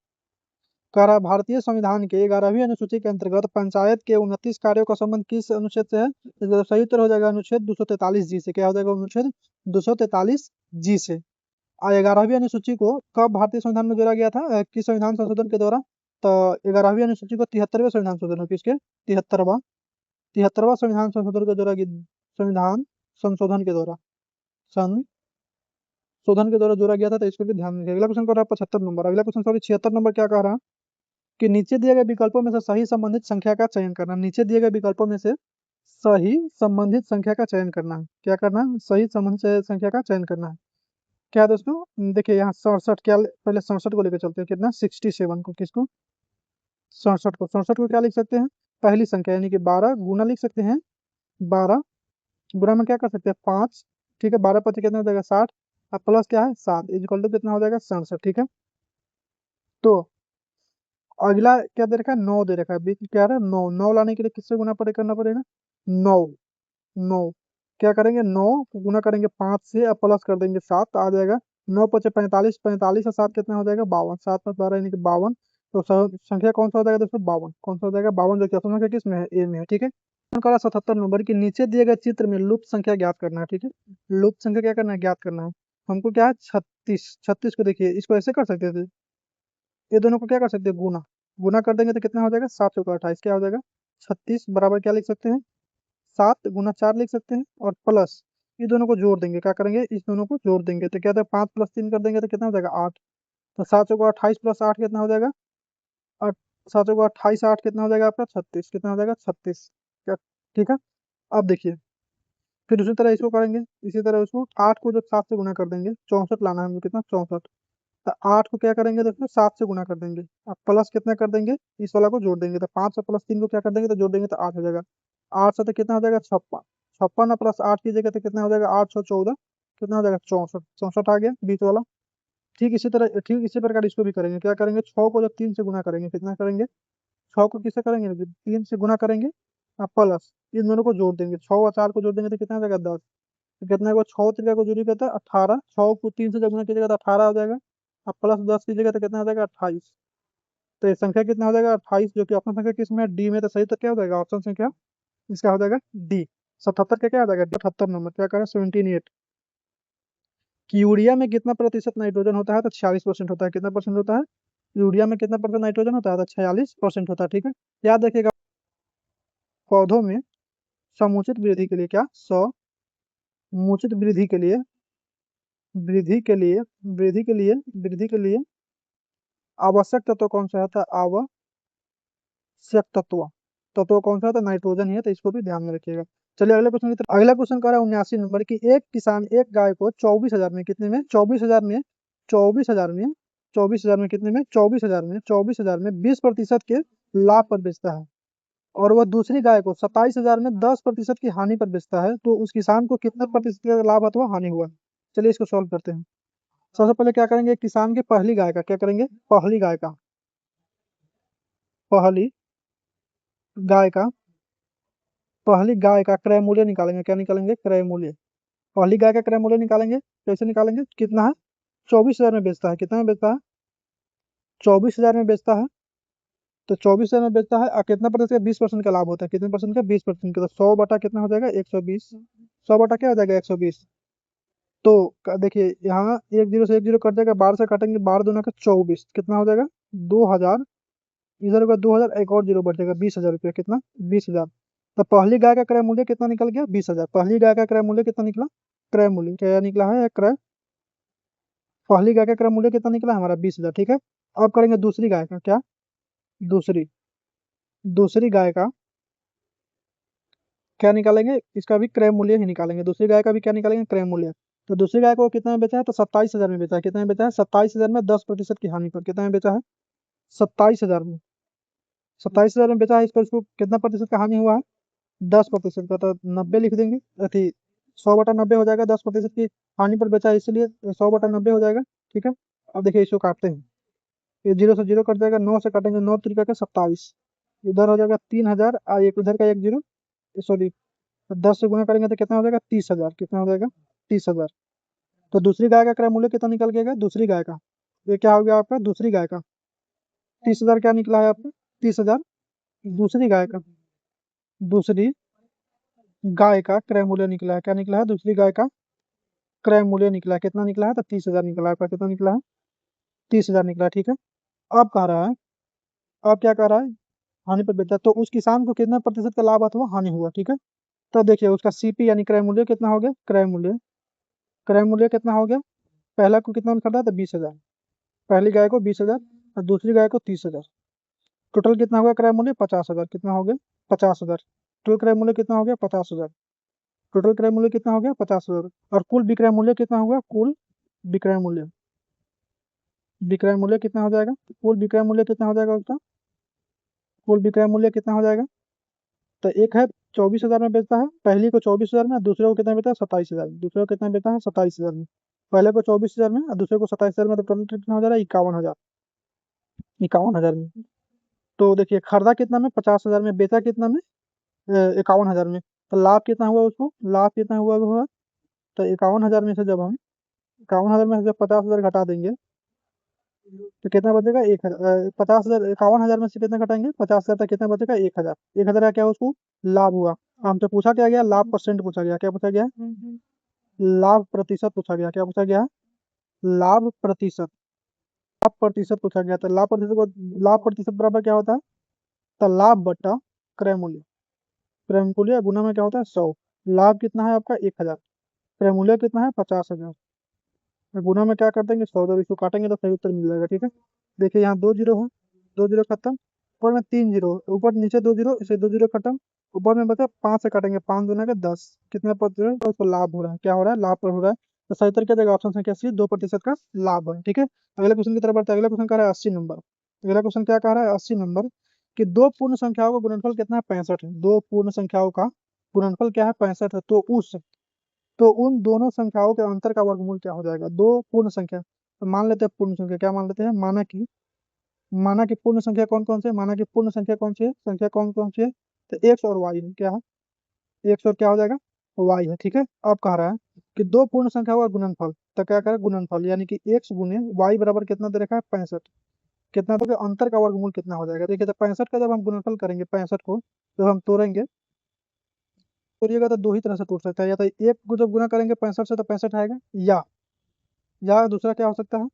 कह रहा है भारतीय संविधान के 11वीं अनुसूची के अंतर्गत पंचायत के 29 कार्यों का संबंध किस अनुच्छेद से है, तो सही उत्तर हो जाएगा अनुच्छेद 243 जी से। क्या हो जाएगा, अनुच्छेद 243 जी से। 11वीं अनुसूची को कब भारतीय संविधान में जोड़ा गया था, किस संविधान संशोधन के द्वारा, तो 11वीं अनुसूची को 73वें संविधान संशोधन, किसके 73वां संविधान संशोधन के द्वारा, संविधान संशोधन के द्वारा संशोधन के द्वारा जोड़ा गया था, तो इसको भी ध्यान में रखिए। अगला क्वेश्चन कर रहा है 75 नंबर, अगला क्वेश्चन सॉरी 76 नंबर क्या कह रहा है कि नीचे दिए गए विकल्पों में से सही संबंधित संख्या का चयन करना। नीचे दिए गए विकल्पों में से सही संबंधित संख्या का चयन करना है। क्या करना है, सही संबंधित संख्या का चयन करना है। क्या है दोस्तों, देखिए यहाँ 67, क्या पहले 67 को लेकर चलते हैं, कितना 67 को, किसको 67 को क्या लिख सकते हैं, पहली संख्या यानी कि 12 गुना लिख सकते हैं। 12 गुना में क्या कर सकते हैं 5, ठीक है। 12 पचे कितना हो जाएगा 60, अब प्लस क्या है 7 इक्वल टू कितना हो जाएगा 67, ठीक है। तो अगला क्या दे रखा है 9 दे रखा है, बीच क्या है 9, 9 लाने के लिए किससे गुना करना पड़ेगा 9, 9 क्या करेंगे 9 को गुना करेंगे 5 से, अब प्लस कर देंगे 7 आ जाएगा। 9 पचे 45, 45 और 7 कितना हो जाएगा 52, 7 + 12 यानी कि 52। तो संख्या कौन सा हो जाएगा दोस्तों 52, कौन सा हो जाएगा 52, जो कि ऑप्शन संख्या किस में है, ए में है, ठीक है। करा 77 नंबर के नीचे दिए गए चित्र में लुप्त संख्या ज्ञात करना है, ठीक है। लुप्त संख्या क्या करना है, ज्ञात करना है। हमको क्या है 36, 36 को देखिए इसको ऐसे कर सकते थे, ये दोनों को क्या कर सकते हैं गुना, गुना कर देंगे तो कितना हो जाएगा 7 × 28 क्या हो जाएगा 36 बराबर क्या लिख सकते हैं 7 × 4 लिख सकते हैं, और प्लस ये दोनों को जोड़ देंगे, क्या करेंगे इस दोनों को जोड़ देंगे, तो क्या होता है 5 + 3 कर देंगे तो कितना हो जाएगा 8। तो 7 × 28 + 8 कितना हो जाएगा 8, 7 × 28 8 कितना हो जाएगा आपका 36, कितना हो जाएगा 36, क्या ठीक है। अब देखिए फिर उसी तरह इसको करेंगे, इसी तरह उसको 8 को जब 7 से गुना कर देंगे 64 लाना है हमें, कितना 64। तो 8 को क्या करेंगे दोस्तों 7 से गुना कर देंगे, अब प्लस कितना कर देंगे इस वाला को जोड़ देंगे, तो 5 से प्लस 3 को क्या कर देंगे तो जोड़ देंगे तो 8 हो जाएगा। 8 से तो कितना हो जाएगा 56, 56 प्लस 8 कीजिएगा तो कितना हो जाएगा 8 6 14, कितना हो जाएगा 64, 64 आ गया बीच वाला। ठीक इसी प्रकार इसको भी करेंगे, क्या करेंगे 6 को जब 3 से गुना करेंगे कितना करेंगे, 6 को किससे करेंगे 3 से गुना करेंगे, अब प्लस इन दोनों को जोड़ देंगे, 6 और 4 को जोड़ देंगे तो कितना हो जाएगा 10। तो कितना होगा 6 तरीका को जोड़ी कहता है 18, 6 को 3 से जब गुना कीजिएगा तो 18 हो जाएगा, अब प्लस 10 कीजिएगा तो कितना हो जाएगा 28। तो ये संख्या कितना हो जाएगा 28, जो कि ऑप्शन संख्या किसमें है डी में, तो सही तो क्या हो जाएगा ऑप्शन संख्या इसका हो जाएगा डी। 77 का क्या हो जाएगा 78 नंबर क्या करें 78 कि यूरिया में कितना प्रतिशत नाइट्रोजन होता है, तो 46% होता है। कितना परसेंट होता है यूरिया में, कितना परसेंट नाइट्रोजन होता है, तो 46% होता है, ठीक है। याद रखिएगा पौधों में समुचित वृद्धि के लिए, क्या समुचित वृद्धि के लिए आवश्यक तत्व कौन सा था, आवश्यक तत्व कौन सा था नाइट्रोजन ही है, तो इसको भी ध्यान में रखिएगा। चलिए अगले क्वेश्चन की तरफ। अगला क्वेश्चन कर रहा है 79 नंबर की एक किसान एक गाय को 24,000 में, कितने में 24,000 में, 24,000 में, 24,000 में कितने में 24,000 में, 24,000 में 20% के लाभ पर बेचता है, और वह दूसरी गाय को 27,000 में 10% की हानि पर बेचता है, तो उस किसान को कितना प्रतिशत का लाभ अथवा हानि हुआ। चलिए इसको सॉल्व करते हैं। सबसे पहले क्या करेंगे किसान की पहली गाय का, क्या करेंगे पहली गाय का क्रय मूल्य निकालेंगे, क्या निकालेंगे क्रय मूल्य। पहली गाय का क्रय मूल्य निकालेंगे, कैसे निकालेंगे, कितना है 24,000 में बेचता है, कितना में बेचता है 24,000 में बेचता है, तो 24,000 में बेचता है, और कितना प्रतिशत का 20% का लाभ होता है, कितने परसेंट का 20% का, तो 100 बटा कितना हो जाएगा 120, 100 बटा क्या हो जाएगा 120। तो देखिए यहाँ 1 0 से 1 0 कट जाएगा, 12 से काटेंगे 12 दूना का 24, कितना हो जाएगा 2,000, इधर का 2,000 एक और जीरो बढ़ जाएगा 20,000 रुपया, कितना 20,000। तो पहली गाय का क्रय मूल्य कितना निकल गया 20,000, पहली गाय का क्रय मूल्य कितना निकला, क्रय मूल्य क्या निकला है क्रय, पहली गाय का क्रय मूल्य कितना निकला हमारा 20,000, ठीक है। अब करेंगे दूसरी गाय का, क्या दूसरी दूसरी गाय का क्या निकालेंगे, इसका भी क्रय मूल्य ही निकालेंगे, दूसरी गाय का भी क्या निकालेंगे, क्रय मूल्य। तो दूसरी गाय को कितना में बेचा है, तो 27,000 में बेचा है। कितना में बेचा है, 27,000 में 10% की हानि पर कितना में बेचा है, 27,000 में। 27,000 में बेचा है, इस पर इसको कितना प्रतिशत का हानि हुआ है, 10% का। तो 90 लिख देंगे, अथी 100/90 हो जाएगा, 10% की हानि पर बेचा है इसलिए 100/90 हो जाएगा। ठीक है, अब देखिए इसको काटते हैं, ये 0 से 0 कट जाएगा, 9 से काटेंगे, 9 तरीका का 27, इधर हो जाएगा 3,000 और एक उधर का एक जीरो, सॉरी 10 से गुना करेंगे तो कितना हो जाएगा, 30,000। कितना हो जाएगा, 30,000। तो दूसरी गाय का क्रय मूल्य कितना निकल के गया, दूसरी गाय का, ये क्या हो गया आपका, दूसरी गाय का 30,000 क्या निकला है आपका, 30,000 दूसरी गाय का, दूसरी गाय का क्रय मूल्य निकला है। क्या निकला है, दूसरी गाय का क्रय मूल्य निकला है। कितना निकला है, तो 30,000 निकला है आपका। कितना निकला है, 30,000 निकला है। ठीक है, अब कह रहा है, अब क्या कह रहा है, हानि पर बेचा, तो उस किसान को कितना प्रतिशत का लाभ अथवा हानि हुआ। ठीक है, तो देखिए उसका सीपी यानी क्रय मूल्य कितना हो गया, क्रय मूल्य, क्रय मूल्य कितना हो गया, पहला को कितना में खरीदा था, 20,000, पहली गाय को 20,000 और दूसरी गाय को 30,000। टोटल कितना हुआ क्रय मूल्य, 50,000। कितना हो गया, 50,000। टोटल क्रय मूल्य कितना हो गया, 50,000। टोटल क्रय मूल्य कितना हो गया, 50,000। और कुल विक्रय मूल्य कितना हुआ, कुल विक्रय मूल्य, विक्रय मूल्य कितना हो जाएगा, कुल विक्रय मूल्य कितना हो जाएगा उसका, कुल विक्रय मूल्य कितना हो जाएगा। तो एक है 24,000 में बेचता है, पहली को 24,000 में, दूसरे को कितना बेचता है, 27,000 में। दूसरे को कितना बेचता है, 27,000 में। पहले को 24,000 में और दूसरे को 27,000 में, तो टोटल कितना हो जा रहा है, 51,000, 51,000 में। तो देखिए खरीदा कितना में, 50,000 में, बेचा कितना में, 51,000 में। तो लाभ कितना हुआ उसको, लाभ कितना हुआ, तो 51,000 में से जब हम 51,000 में से जब 50,000 घटा देंगे तो कितना बचेगा, 1,000। 50,000, 51,000 में से कितना घटाएंगे, 50,000 तक कितना बचेगा, 1,000। 1,000 का क्या उसको लाभ हुआ। हमसे पूछा क्या गया, लाभ परसेंट पूछा गया, क्या पूछा गया, लाभ प्रतिशत पूछा गया। क्या पूछा गया, लाभ प्रतिशत, लाभ प्रतिशत पूछा गया। तो लाभ प्रतिशत को, लाभ प्रतिशत बराबर क्या होता है, तो लाभ बटा क्रय मूल्य, क्रय मूल्य गुना में क्या होता है, 100। लाभ कितना है आपका, 1,000, क्रय मूल्य कितना है, 50,000। गुना में क्या कर देंगे, 100, जब इसको काटेंगे तो सही उत्तर मिल जाएगा। ठीक है, देखिए यहाँ 2 जीरो है, 2 जीरो खत्म, ऊपर में 3 जीरो, ऊपर नीचे 2 जीरो, इसे 2 जीरो खत्म, ऊपर में बचा 5 से काटेंगे, 5 दूना का 10, कितने प्रतिशत, तो उसको लाभ हो रहा है, क्या हो रहा है, लाभ पर हो रहा है। तो सही तरीके से ऑप्शन संख्या सी 2% का लाभ है। ठीक है, अगले क्वेश्चन की तरफ बढ़ते हैं। अगला क्वेश्चन कह रहा है 80 नंबर, अगला क्वेश्चन क्या कह रहा है, 80 नंबर कि दो पूर्ण संख्याओं का गुणनफल कितना है, 65 है। दो पूर्ण संख्याओं का गुणनफल क्या है, 65 है। तो उन दोनों संख्याओं के अंतर का वर्गमूल क्या हो जाएगा, दो पूर्ण संख्या। तो मान लेते हैं पूर्ण संख्या, क्या मान लेते हैं, माना कि पूर्ण संख्या कौन कौन से, माना कि पूर्ण संख्या कौन सी है, संख्या कौन कौन सी है, तो एक्स और वाई है। क्या है, एक्स और क्या हो जाएगा, वाई है। ठीक है, अब कह रहा है कि दो पूर्ण संख्याओं का गुणनफल, तो क्या करें, गुणनफल यानी कि एक्स गुने वाई बराबर कितना दे रखा है, 65। कितना, तो अंतर का वर्गमूल कितना हो जाएगा। देखिए तो 65 का जब हम गुणनफल करेंगे, 65 को जब हम तोड़ेंगे, तोड़िएगा तो दो ही तरह से टूट सकता है, या तो एक को जब गुना करेंगे 65 से तो 65 आएगा, या दूसरा क्या हो सकता है,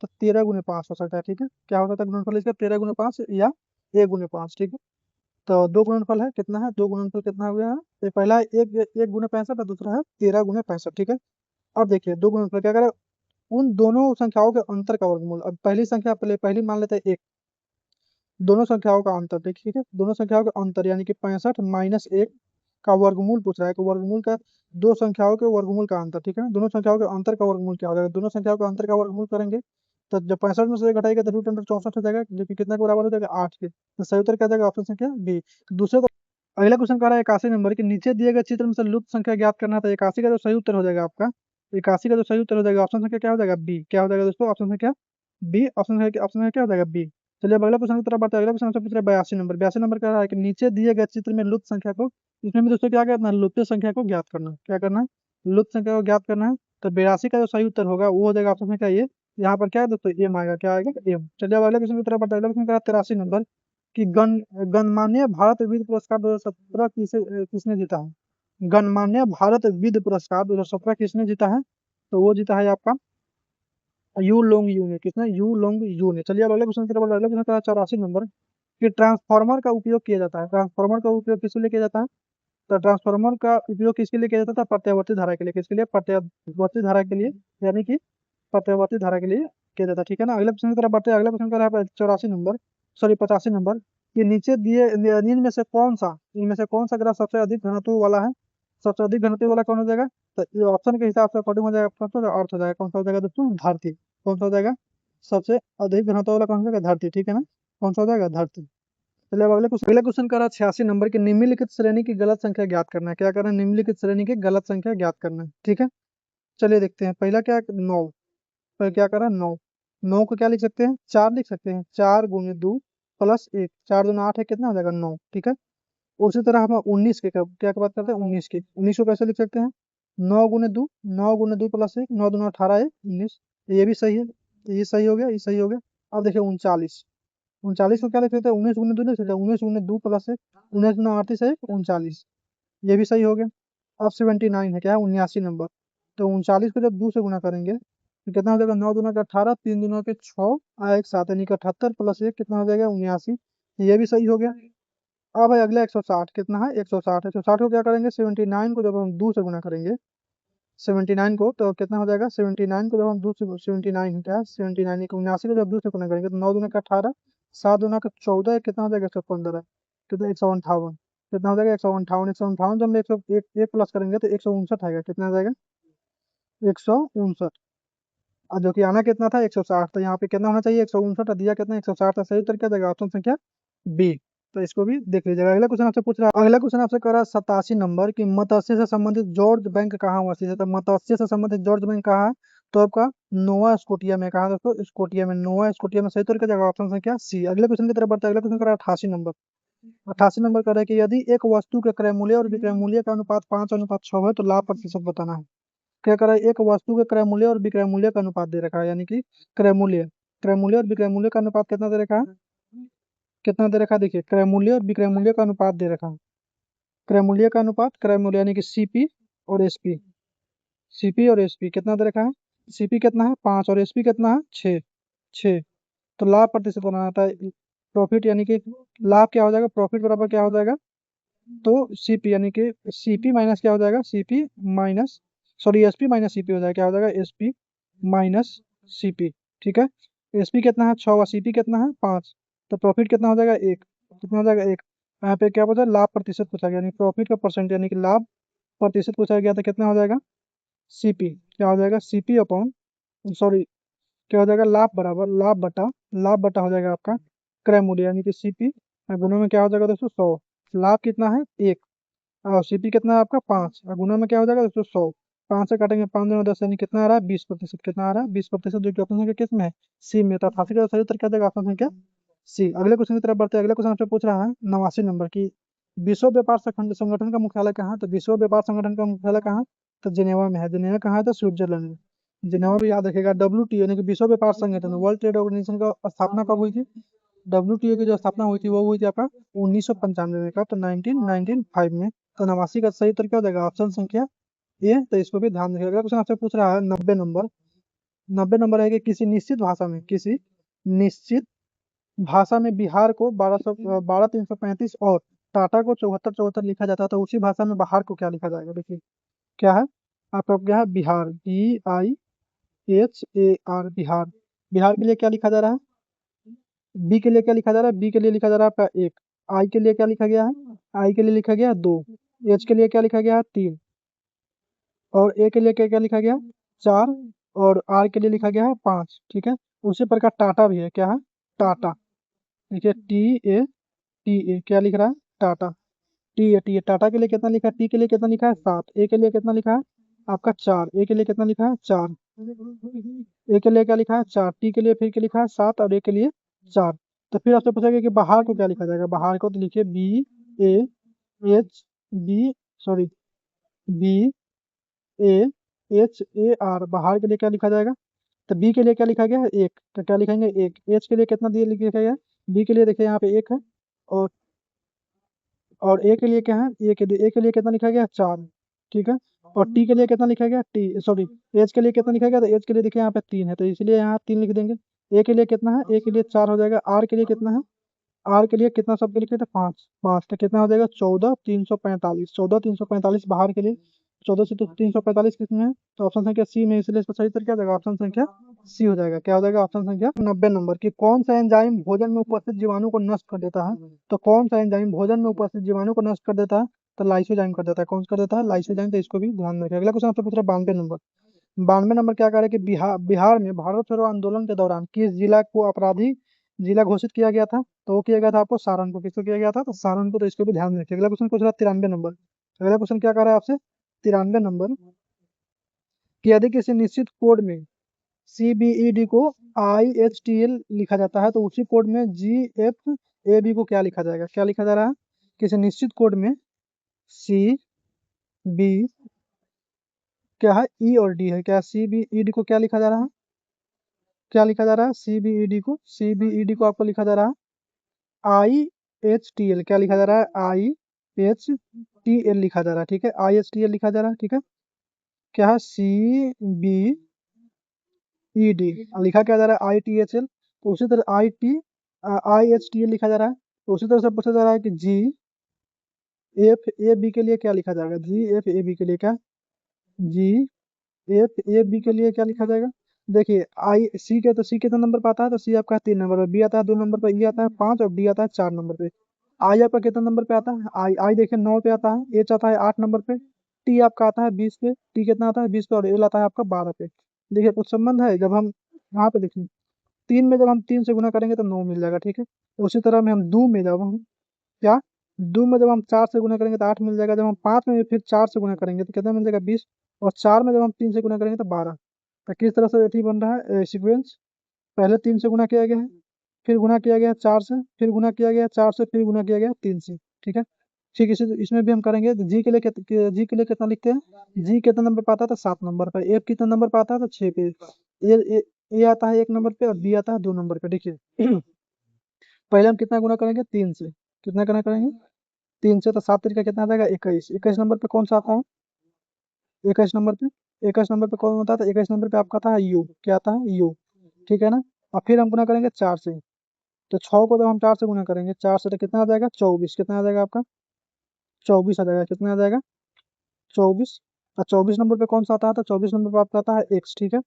तो 13 गुने 5 हो सकता है। ठीक है, क्या हो सकता है गुणनफल इसका, 13 गुने 5 या 1 गुने 5। ठीक है, तो दो गुणनफल है, कितना है, दो गुणनफल कितना हो गया है, तो पहला है 1 गुने 65 और दूसरा है 13 गुने 65। ठीक है, अब देखिए दो गुणनफल क्या करें, उन दोनों संख्याओं के अंतर का वर्गमूल। अब पहली संख्या, पहले पहली मान लेते हैं 1, दोनों संख्याओं का अंतर देखिए, ठीक है, दोनों संख्याओं का अंतर यानी कि 65 माइनस 1 का वर्गमूल पूछ रहा है, कि वर्गमूल का, दो संख्याओं के वर्गमूल का अंतर। ठीक है, दोनों संख्याओं के अंतर का वर्गमूल क्या हो जाएगा, दोनों संख्याओं का अंतर का वर्गमूल करेंगे तो जब 65 में से घटाएगा तो रूट अंडर 64 हो जाएगा, जो कि कितना के बराबर हो जाएगा, 8 के। तो सही उत्तर क्या जाएगा, ऑप्शन संख्या बी। दूसरे तो अगला क्वेश्चन कह रहा है 81 नंबर के नीचे दिए गए चित्र में से लुप्त संख्या ज्ञात करना था। 81 का जो सही उत्तर हो जाएगा आपका, 81 का जो सही उत्तर हो जाएगा, ऑप्शन संख्या क्या हो जाएगा, बी। क्या हो जाएगा दोस्तों, ऑप्शन संख्या बी, ऑप्शन संख्या क्या हो जाएगा, बी। चलिए अब अगला क्वेश्चन की तरफ बढ़ते हैं। अगला क्वेश्चन पूछ रहा है 82 नंबर, 82 नंबर कह रहा है कि नीचे दिए गए चित्र में लुप्त संख्या को, इसमें भी दोस्तों क्या करना है, लुप्त संख्या को ज्ञात करना है। क्या करना है, लुप्त संख्या को ज्ञात करना है। तो 82 का जो सही उत्तर होगा वो हो जाएगा ऑप्शन संख्या ये, यहाँ पर क्या है दोस्तों, एम आएगा, क्या आएगा, एम। चलिए अब अगले क्वेश्चन की तरफ बढ़ते हैं। अगला क्वेश्चन कह रहा है 83 नंबर कि गणमान्य भारत विद्य पुरस्कार 2017 किसने जीता है। गणमान्य भारत विद्य पुरस्कार 2017 किसने जीता है, तो वो जीता है आपका यू लोंग यू ने। किसने, यू लोंग यू ने। चलिए अब अगले क्वेश्चन की तरफ बढ़ते हैं। अगले क्वेश्चन का 84 नंबर कि ट्रांसफार्मर का उपयोग किया जाता है। ट्रांसफार्मर का उपयोग किस लिए किया जाता है, तो ट्रांसफार्मर का उपयोग किसके लिए किया जाता था, प्रत्यावर्ती धारा के लिए। किसके लिए, प्रत्यावर्ती धारा के लिए, यानी कि प्रत्यावर्ती धारा के लिए किया जाता है। ठीक है ना, अगले क्वेश्चन की तरफ बढ़ते हैं। अगला क्वेश्चन का है 84 नंबर, सॉरी 85 नंबर कि नीचे दिए इनमें से कौन सा ग्रह सबसे अधिक घनत्व वाला है, सबसे अधिक घनत्व वाला कौन हो जाएगा, तो ये ऑप्शन के हिसाब से अकॉर्डिंग हो जाएगा, फर्स्ट अर्थ हो जाएगा, कौन सा हो जाएगा दोस्तों, धरती। कौन सा हो जाएगा, सबसे अधिक घनत्व वाला कौन सा हो जाएगा, धरती, ठीक है ना, कौन सा हो जाएगा, धरती। चलिए अब अगले क्वेश्चन कर रहा है 86 नंबर की, निम्नलिखित श्रेणी की गलत संख्या ज्ञात करना है। क्या करना है, निम्नलिखित श्रेणी की गलत संख्या ज्ञात करना है, ठीक है। चलिए देखते हैं, पहला क्या, 9, पर क्या करा, 9, 9 को क्या लिख सकते हैं, 4 लिख सकते हैं, 4 गुने 2 प्लस 1, 4 दूना 8 है, कितना हो जाएगा, 9, ठीक है। उसी तरह हम 19 के क्या बात करते हैं, 19 की, 19 को कैसे लिख सकते हैं, 9 गुने 2, 9 गुने 2 प्लस 1, 9 दूना 18 है, 19, ये भी सही है, ये सही हो गया, ये सही हो गया। अब देखिए 39, 39 को क्या लिख सकते हैं, 19 गुने 2 लिख सकते हैं, 19 गुने 2 प्लस 1, 19 दूना 38 है, 39, ये भी सही हो गया। अब 79 है, क्या है, 79 नंबर, तो 39 को जब 2 से गुना करेंगे तो कितना हो जाएगा, 9 दूना के 18, 3 दूना के 6 और 1 7 यानी कि 78 प्लस 1 कितना हो जाएगा, 79, ये भी सही हो गया। अब भाई अगला 160, कितना है, 160, 160 को क्या करेंगे, 79 को जब हम 2 से गुना करेंगे, 79 को तो कितना हो जाएगा, 79 को जब हम 2 से 79 क्या है, 79 को 79 को जब 2 से गुना करेंगे तो 9 दूना का 18, 7 दूना का 14, कितना हो जाएगा, 115 है, कितना, 158, कितना हो जाएगा, 158, 158 जब हम 1 प्लस करेंगे तो 159 आएगा, कितना आ जाएगा, 159, और जो कि आना कितना था, 160, तो यहाँ पे कितना होना चाहिए, 159, दिया कितना, 160, सही उत्तर क्या देगा, ऑप्शन संख्या बी। तो इसको भी देख लीजिएगा। अगला क्वेश्चन आपसे पूछ रहा है, अगला क्वेश्चन आपसे कर रहा है 87 नंबर की, मत्स्य से संबंधित जॉर्ज बैंक कहाँ हुआ स्थित है, तो मत्स्य से संबंधित जॉर्ज बैंक कहाँ है, तो आपका नोवा स्कोटिया में, कहा दोस्तों, स्कोटिया में, नोवा स्कोटिया में, सही उत्तर क्या जाएगा, ऑप्शन संख्या सी। अगले क्वेश्चन की तरफ बढ़ता है, अगला क्वेश्चन कर रहा है 88 नंबर, 88 नंबर कर रहा है कि यदि एक वस्तु के क्रय मूल्य और विक्रय मूल्य का अनुपात 5:6 है तो लाभ प्रतिशत बताना है। क्या करा है, एक वस्तु के क्रय मूल्य और विक्रय मूल्य का अनुपात दे रखा है, यानी कि क्रय मूल्य और विक्रय मूल्य का अनुपात कितना दे रखा है, कितना दे रखा है, देखिए क्रय मूल्य और विक्रय मूल्य का अनुपात दे रखा है, क्रय मूल्य का अनुपात, क्रय मूल्य यानी कि सीपी और एसपी, सीपी और एसपी कितना दे रखा है, सीपी कितना है 5 और एसपी कितना है 6, तो लाभ प्रतिशत बनाना था, प्रॉफिट यानी कि लाभ क्या हो जाएगा, प्रॉफिट बराबर क्या हो जाएगा, तो सीपी यानी कि सीपी माइनस क्या हो जाएगा, CP minus, sorry SP minus CP हो जाएगा, क्या हो जाएगा, एसपी माइनस सीपी, ठीक है। एसपी कितना है 6 और सीपी कितना है 5, तो प्रॉफिट कितना हो जाएगा 1, कितना हो जाएगा 1, यहाँ पे क्या पूछा, लाभ प्रतिशत पूछा गया, यानी प्रॉफिट का परसेंट यानी कि लाभ प्रतिशत पूछा गया, तो कितना हो जाएगा, सीपी क्या हो जाएगा, सीपी अपॉन, सॉरी क्या हो जाएगा, लाभ बराबर लाभ बटा हो जाएगा आपका क्रय मूल्य, यानी कि सीपी गुणों में क्या हो जाएगा दोस्तों, 100, लाभ कितना है 1 और सीपी कितना है आपका 5 और गुना में क्या हो जाएगा दोस्तों, 100, 5 से काटेंगे 5 दूना 10 यानी कितना आ रहा है, 20%, कितना आ रहा है, 20%, जो कि ऑप्शन संख्या किस में है, सी में, तो 88 का सही उत्तर क्या देगा, ऑप्शन संख्या सी। अगले क्वेश्चन की तरफ बढ़ते हैं, अगले क्वेश्चन आपसे पूछ रहा है 89 नंबर की, विश्व व्यापार संगठन का मुख्यालय कहाँ है, तो विश्व व्यापार संगठन का मुख्यालय कहाँ है, तो जिनेवा में है, जिनेवा कहाँ है, तो स्विट्जरलैंड में, जिनेवा भी याद रखेगा। WTO यानी कि विश्व व्यापार संगठन, वर्ल्ड ट्रेड ऑर्गेनाइजेशन का स्थापना कब हुई थी, WTO की जो स्थापना हुई थी वो हुई थी आपका 1995 में, कब, तो 1995 में, तो 89 का सही उत्तर क्या हो जाएगा, ऑप्शन संख्या ए, तो इसको भी ध्यान रखिएगा। अगला क्वेश्चन आपसे पूछ रहा है 90 नंबर है कि किसी निश्चित भाषा में बिहार को 12 335 और टाटा को 74 74 लिखा जाता है, तो उसी भाषा में बाहर को क्या लिखा जाएगा, देखिए क्या है आपका, क्या है, बिहार, BIHAR, बिहार, बिहार के लिए क्या लिखा जा रहा है, बी के लिए क्या लिखा जा रहा है, बी के लिए लिखा जा रहा है आपका 1, आई के लिए क्या लिखा गया है, आई के लिए लिखा गया है 2, एच के लिए क्या लिखा गया है 3, और ए के लिए क्या क्या लिखा गया 4, और आर के लिए लिखा गया है 5, ठीक है। उसी प्रकार टाटा भी है, क्या है, टाटा, देखिए TA क्या लिख रहा है, टाटा, टी ए टाटा के लिए कितना लिखा है, टी के लिए कितना लिखा है 7, ए के लिए कितना लिखा है आपका 4, ए के लिए कितना लिखा है 4, ए के लिए क्या लिखा है 4, टी के लिए फिर क्या लिखा है 7 और ए के लिए 4। तो फिर आपसे पूछेगा कि बाहर को क्या लिखा जाएगा, बाहर को तो लिखिए BAHB, सॉरी BAHAR, बाहर के लिए क्या लिखा जाएगा, तो बी के लिए क्या लिखा गया है 1, तो क्या लिखेंगे 1, एच के लिए कितना दिए लिखा गया है, बी के लिए देखिए यहाँ पे 1 है, और ए के लिए क्या है, ए के लिए कितना लिखा गया 4, ठीक है, और टी के लिए कितना लिखा गया, सॉरी एच के लिए कितना लिखा गया, तो एच के लिए देखिए यहाँ पे 3 है, तो इसलिए यहाँ 3 लिख देंगे। ए के लिए कितना है, ए के लिए 4 हो जाएगा, आर के लिए कितना है, आर के लिए कितना शब्द लिखे थे 5, तो कितना हो जाएगा 14 345, 14 345 बाहर के लिए, 14 से तो 345 किसमें है, तो ऑप्शन संख्या सी में, इसलिए इसका सही उत्तर क्या हो जाएगा, ऑप्शन संख्या सी हो जाएगा। क्या हो जाएगा, ऑप्शन संख्या 90 नंबर की। कौन सा एंजाइम भोजन में उपस्थित जीवाणु को नष्ट कर देता है, तो कौन सा एंजाइम भोजन में उपस्थित जीवाणु को नष्ट कर देता है, तो लाइसोजाइम कर देता है। कौन सा कर देता है, लाइसोजाइम। तो इसको भी ध्यान में रखिए। अगला क्वेश्चन आपसे पूछ रहा है 92 नंबर। 92 नंबर क्या कह रहा है कि बिहार में भारत छोड़ो आंदोलन के दौरान किस जिला को अपराधी जिला घोषित किया गया था, तो वो किया गया था आपको सहारनपुर। किसको किया गया था, तो सहारनपुर। तो इसको भी ध्यान में रखिए। अगला क्वेश्चन पूछ रहा है 93 नंबर। अगला क्वेश्चन क्या कर रहा है आपसे, 93 नंबर कि यदि किसी निश्चित कोड में CBED को IHTL लिखा जाता है, तो उसी कोड में GFAB को क्या लिखा जाएगा, क्या लिखा जा रहा है, किसी निश्चित कोड में CB क्या है, E और D है, क्या CBED को क्या लिखा जा रहा है, क्या लिखा जा रहा है, CBED को आपको लिखा जा रहा है IHTL। क्या लिखा जा रहा है, IHTL लिखा जा रहा है, ठीक है, IHTL लिखा जा रहा है, ठीक है। क्या है, CBED लिखा क्या जा रहा है, ITHL। तो उसी तरह IHTL लिखा जा रहा है। तो उसी तरह से पूछा जा रहा है कि GFAB के लिए क्या लिखा जाएगा, GFAB के लिए क्या, GFAB के लिए क्या लिखा जाएगा। देखिए आई सी के, तो सी कितना नंबर पे आता है, तो सी आपका 3 नंबर पे, बी आता है 2 नंबर पे, ई आता है 5 और डी आता है 4 नंबर पे। आई आपका कितना नंबर पे आता है, आई आई देखिए 9 पे आता है, एच आता है 8 नंबर पे, टी आपका आता है 20 पे, टी कितना आता है 20 पे, और एल आता है आपका 12 पे। देखिए कुछ संबंध है, जब हम यहाँ पे देखिए 3 में जब हम 3 से गुना करेंगे तो 9 मिल जाएगा, ठीक है। उसी तरह में हम दो में जब हम क्या, दो में जब हम 4 से गुना करेंगे तो 8 मिल जाएगा, जब हम 5 में फिर 4 से गुना करेंगे तो कितना मिल जाएगा 20, और 4 में जब हम 3 से गुना करेंगे तो 12। तो किस तरह से ठीक बन रहा है सीक्वेंस, पहले 3 से गुना किया गया है, फिर गुना किया गया है 4 से, फिर गुना किया गया है 4 से, फिर गुना किया गया है 3 से, ठीक है। ठीक इसी इसमें भी हम करेंगे। तो जी के लिए कितना लिखते हैं, जी कितना नंबर पाता था 7 नंबर पर, एफ कितना नंबर पाता था 6 पे, ए आता है 1 नंबर पे, और बी आता है 2 नंबर पे। देखिए पहले हम कितना गुना करेंगे 3 से, कितना गुना करेंगे 3 से, तो 7 तरीका कितना आ जाएगा 21। 21 नंबर पे कौन सा आता है, 21 नंबर पे, 21 नंबर पे कौन होता है, तो 21 नंबर पे आपका आता है यू। क्या आता है, यू, ठीक है ना। और फिर हम गुना करेंगे 4 से, तो 6 को जब हम 4 से गुना करेंगे 4 से, तो कितना आ जाएगा 24। कितना आ जाएगा आपका 24 आ जाएगा, कितना आ जाएगा 24। और 24 नंबर पे कौन सा आता है, तो 24 नंबर पे आपका आता है एक्स, ठीक है।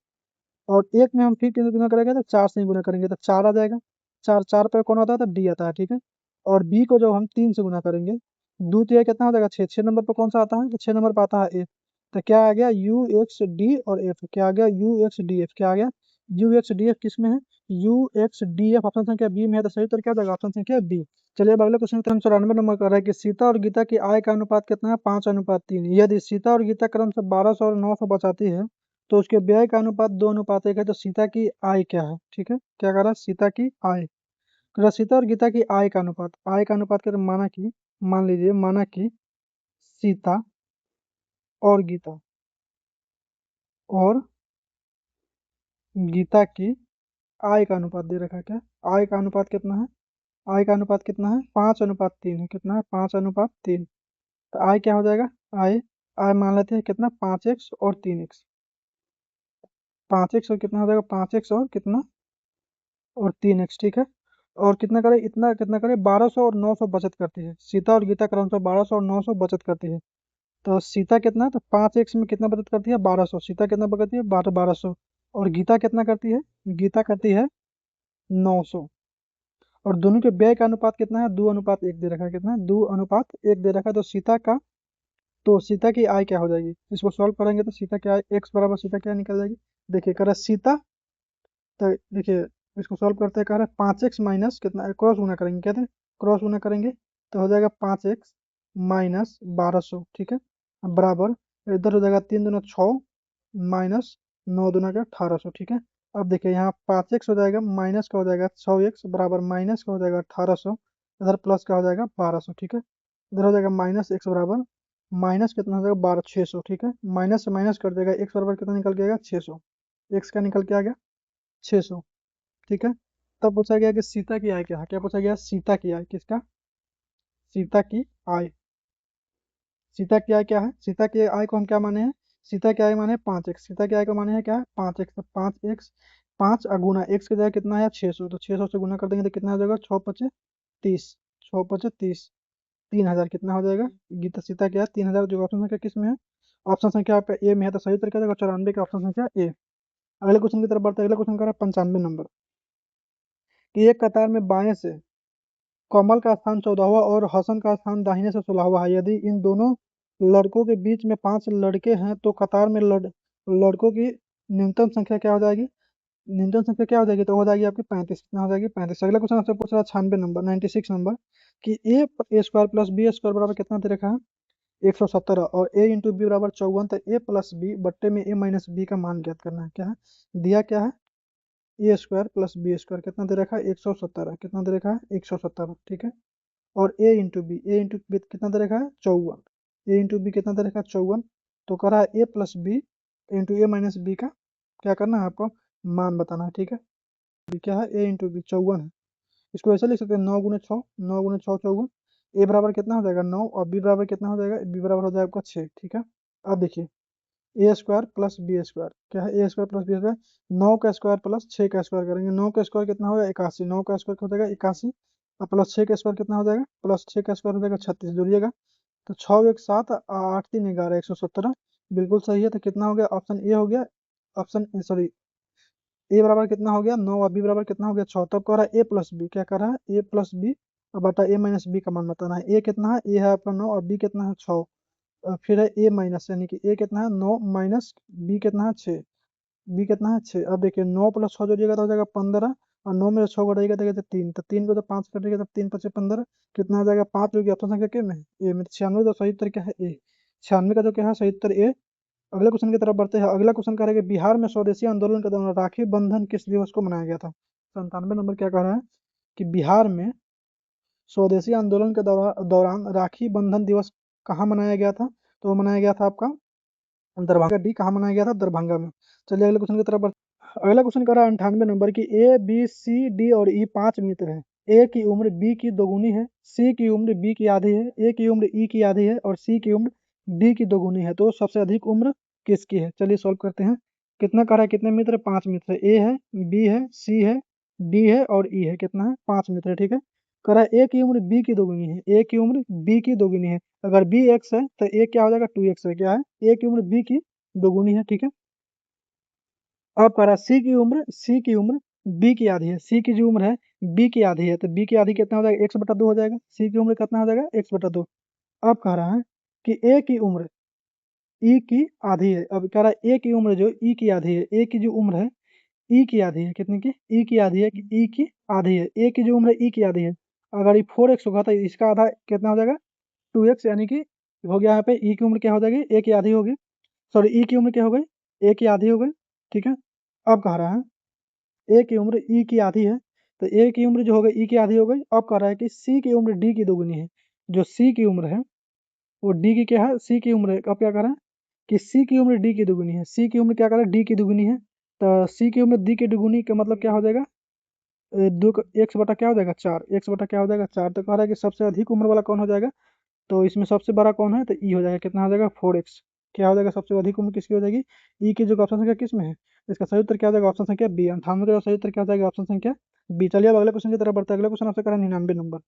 और एक में हम फिर कितने गुना करेंगे, तो 4 से ही गुना करेंगे तो 4 आ जाएगा। 4 4 पे कौन आता है, तो डी आता है, ठीक है। और बी को जब हम 3 से गुना करेंगे, दो तिया कितना हो जाएगा 6, 6 नंबर पर कौन सा आता है, तो 6 नंबर पर आता है एफ। तो क्या आ गया यू एक्स डी और एफ, क्या आ गया यू एक्स डी एफ, क्या आ गया यू एक्स डी एफ, किस में है, you x D F, option संख्या बी में है। तो सही उत्तर क्या हो जाएगा, ऑप्शन संख्या बी। चलिए अब अगले क्वेश्चन क्रम 94 नंबर कर रहा है कि सीता और गीता की आय का अनुपात कितना है, 5:3। यदि सीता और गीता क्रम से 1200 और 900 बचाती है, तो उसके व्यय का अनुपात 2:1 है। तो सीता की आय क्या है, ठीक है, क्या कर रहा है, सीता की आय। सीता और गीता की आय का अनुपात, आय का अनुपात कर माना कि, मान लीजिए माना कि सीता और गीता और गीता की आय का अनुपात दे रखा है। क्या आय का अनुपात कितना है, आय का अनुपात कितना है 5:3 है। कितना है 5:3। तो आय क्या हो जाएगा, आय आय मान लेते हैं कितना 5x और 3x, 5x और कितना हो जाएगा 5x और कितना और 3x, ठीक है। और कितना करे, इतना कितना करे 1200 और 900 बचत करती है। सीता और गीता क्रम से 1200 और 900 बचत करती है। तो सीता कितना, तो 5x में कितना बचत करती है 1200, सीता कितना बचत करती है 1200। और गीता कितना करती है, गीता करती है 900। और दोनों के व्यय का अनुपात कितना है, 2:1 दे रखा है। कितना है 2:1 दे रखा है। तो सीता का, तो सीता की आय क्या हो जाएगी, इसको सॉल्व करेंगे तो सीता की आय x बराबर सीता क्या निकल जाएगी। देखिए कह रहा है सीता, तो देखिए इसको सॉल्व करते हैं, कह रहा है 5x माइनस कितना, क्रॉस गुना करेंगे, कहते हैं क्रॉस गुना करेंगे तो हो जाएगा 5x माइनस 1200, ठीक है। अब बराबर इधर हो जाएगा 3 दूना 6 माइनस 9 दूना का 1800, ठीक है। अब देखिए यहाँ 5x हो जाएगा, माइनस का हो जाएगा 6x बराबर माइनस का हो जाएगा 1800, इधर प्लस का हो जाएगा 1200, ठीक है। इधर हो जाएगा माइनस x बराबर माइनस कितना हो जाएगा 600, ठीक है। माइनस से माइनस कर देगा, x बराबर कितना निकल के आएगा 600, x का निकल के आ गया 600, ठीक है। तब पूछा गया कि सीता की आय क्या है, क्या पूछा गया, सीता की आय, किसका, सीता की आय। सीता की आय क्या है, सीता की आय को हम क्या माने हैं, सीता की आय माने 5x, सीता की आय को माने हैं क्या है 5x। तो 5x 5 गुना x की जगह कितना है 600, तो 600 से गुना कर देंगे तो कितना हो जाएगा 6×5 = 30, 6×5 = 30, 3000 कितना हो जाएगा, गीता सीता क्या है 3000, जो ऑप्शन है किस में है ऑप्शन संख्या आपका ए में है तो सही उत्तर क्या हो जाएगा 94 का ऑप्शन संख्या ए। अगले क्वेश्चन की तरफ बढ़ते हैं। अगला क्वेश्चन कर रहा है 95 नंबर कि एक कतार में बाएं से कमल का स्थान 14वां और हसन का स्थान दाहिने से 16वां है। यदि इन दोनों लड़कों के बीच में 5 लड़के हैं तो कतार में लड़कों की न्यूनतम संख्या क्या हो जाएगी? न्यूनतम संख्या क्या हो जाएगी? तो हो जाएगी आपकी 35। कितना हो जाएगी? 35। अगला क्वेश्चन आपसे पूछ रहा है 96 नंबर 96 नंबर कि ए स्क्वायर प्लस बी स्क्वायर बराबर कितना दे रखा है? 117 और ए इंटू बी बराबर 54। तो ए प्लस बी बट्टे में ए माइनस बी का मान ज्ञात करना है। क्या है दिया? क्या है? ए स्क्वायर प्लस बी स्क्वायर कितना दे रखा है? 117। कितना दे रखा है? 117। ठीक है। और ए इंटू बी कितना दे रखा है? 54। ए इंटू बी कितना दे रखा है? 54। तो कह रहा है ए प्लस बी इंटू ए माइनस बी का क्या करना है आपको? मान बताना है। ठीक है। बी क्या है? ए इंटू बी 54 है। इसको ऐसे लिख सकते हैं 9 गुने 6, 9 गुने 6 54। ए बराबर कितना हो जाएगा? 9 और बी बराबर कितना हो जाएगा? बी बराबर हो जाएगा आपका 6। ठीक है। अब देखिए ए स्क्वायर प्लस बी स्क्वायर क्या है? ए स्क्वायर प्लस बी स्क्वायर 9 का स्क्वायर प्लस 6 का स्क्वायर करेंगे। 9 का स्क्वायर कितना हो जाएगा? 81। 9 का स्क्वायर हो जाएगा 81 और प्लस 6 का स्क्वायर कितना हो जाएगा? प्लस 6 का स्क्वायर हो जाएगा 36। जोड़िएगा तो 6 1 7 8 3 11 117 बिल्कुल सही है। तो कितना हो गया? ऑप्शन ए हो गया। ऑप्शन सॉरी ए बराबर कितना हो गया? 9 और बी बराबर कितना हो गया? 6। तब कह रहा है ए प्लस बी क्या कर रहा है? ए प्लस बी और बटा ए माइनस बी का मान बताना है। ए कितना है? ए है आपका 9 और बी कितना है? 6। फिर है ए माइनस यानी कि ए कितना है? 9 माइनस बी कितना है? 6। बी कितना है? 6। अब देखिए 9 प्लस 6 जोड़िएगा तो हो जाएगा 15 और 9 में 6 घटाइएगा तो कहते 3। तो 3 को तो 5 कटेगा तो 3 5 15 कितना हो जाएगा? 5 जो कि ऑप्शन संख्या के में है ए में। 96 तो सही उत्तर क्या है? ए। 96 का जो क्या है सही उत्तर ए। अगले क्वेश्चन की तरफ बढ़ते हैं। अगला क्वेश्चन कह रहा है कि बिहार में स्वदेशी आंदोलन के दौरान राखी बंधन किस दिवस को मनाया गया था? 97 नंबर क्या कह रहा है कि बिहार में स्वदेशी आंदोलन के दौरान राखी बंधन दिवस कहाँ मनाया गया था? तो वो मनाया गया था आपका दरभंगा। डी कहाँ मनाया गया था? दरभंगा में। चलिए अगले क्वेश्चन की तरफ अगला क्वेश्चन कर रहा है 98 नंबर की ए बी सी डी और ई 5 मित्र हैं। ए की उम्र बी की दोगुनी है, सी की उम्र बी की आधी है, ए की उम्र ई की आधी है और सी की उम्र डी की दोगुनी है। तो सबसे अधिक उम्र किसकी है? चलिए सॉल्व करते हैं। कितना कर रहा है? कितने मित्र? 5 मित्र है। ए है, बी है, सी है, डी है और ई है। कितना है? 5 मित्र है। ठीक है। कह रहा है ए की उम्र बी की दोगुनी है। ए की उम्र बी की दोगुनी है। अगर बी एक्स है तो ए क्या हो जाएगा? 2x है। क्या है? ए की उम्र बी की दोगुनी है। ठीक है। अब कह रहा है सी की उम्र बी की आधी है। सी की जो उम्र है बी की आधी है तो बी की आधी कितना हो जाएगा? 1/2 हो जाएगा। सी की उम्र कितना हो जाएगा? 1/2। अब कह रहा है कि ए की उम्र ई की आधी है। अब कह रहा है ए की उम्र जो ई की आधी है, ए की जो उम्र है ई की आधी है। कितने की? ई की आधी है कि ई की आधी है। ए की जो उम्र है ई की आधी है। अगर ये 4x होगा तो इसका आधा कितना हो जाएगा? 2x यानी कि हो गया यहाँ पे ई की उम्र क्या हो जाएगी? ए की आधी होगी। सॉरी ई की उम्र क्या हो गई? ए की आधी हो गई। ठीक है। अब कह रहा है ए की उम्र ई की आधी है तो ए की उम्र जो हो गई ई की आधी हो गई। अब कह रहा है कि सी की उम्र डी की दोगुनी है। जो सी की उम्र है वो डी की क्या है? सी की उम्र है। अब क्या कर रहा है कि सी की उम्र डी की दोगुनी है। सी की उम्र क्या कर रहा है? डी की दोगुनी है। तो सी की उम्र डी की दोगुनी का मतलब क्या हो जाएगा? दो एक्स बटा क्या हो जाएगा? 4। एक्स बटा क्या हो जाएगा? 4। तो कह रहा है कि सबसे अधिक उम्र वाला कौन हो जाएगा? तो इसमें सबसे बड़ा कौन है? तो ई हो जाएगा। कितना हो जाएगा? 4x। क्या हो जाएगा? सबसे अधिक उम्र किसकी हो जाएगी? ई की जो ऑप्शन संख्या किस में है? इसका सही उत्तर क्या हो जाएगा? ऑप्शन संख्या बी। 98 का सही उत्तर क्या हो जाएगा? ऑप्शन संख्या बी। चलिए अब अगले क्वेश्चन की तरफ बढ़ते हैं। अगले क्वेश्चन आपसे करें 99 नंबर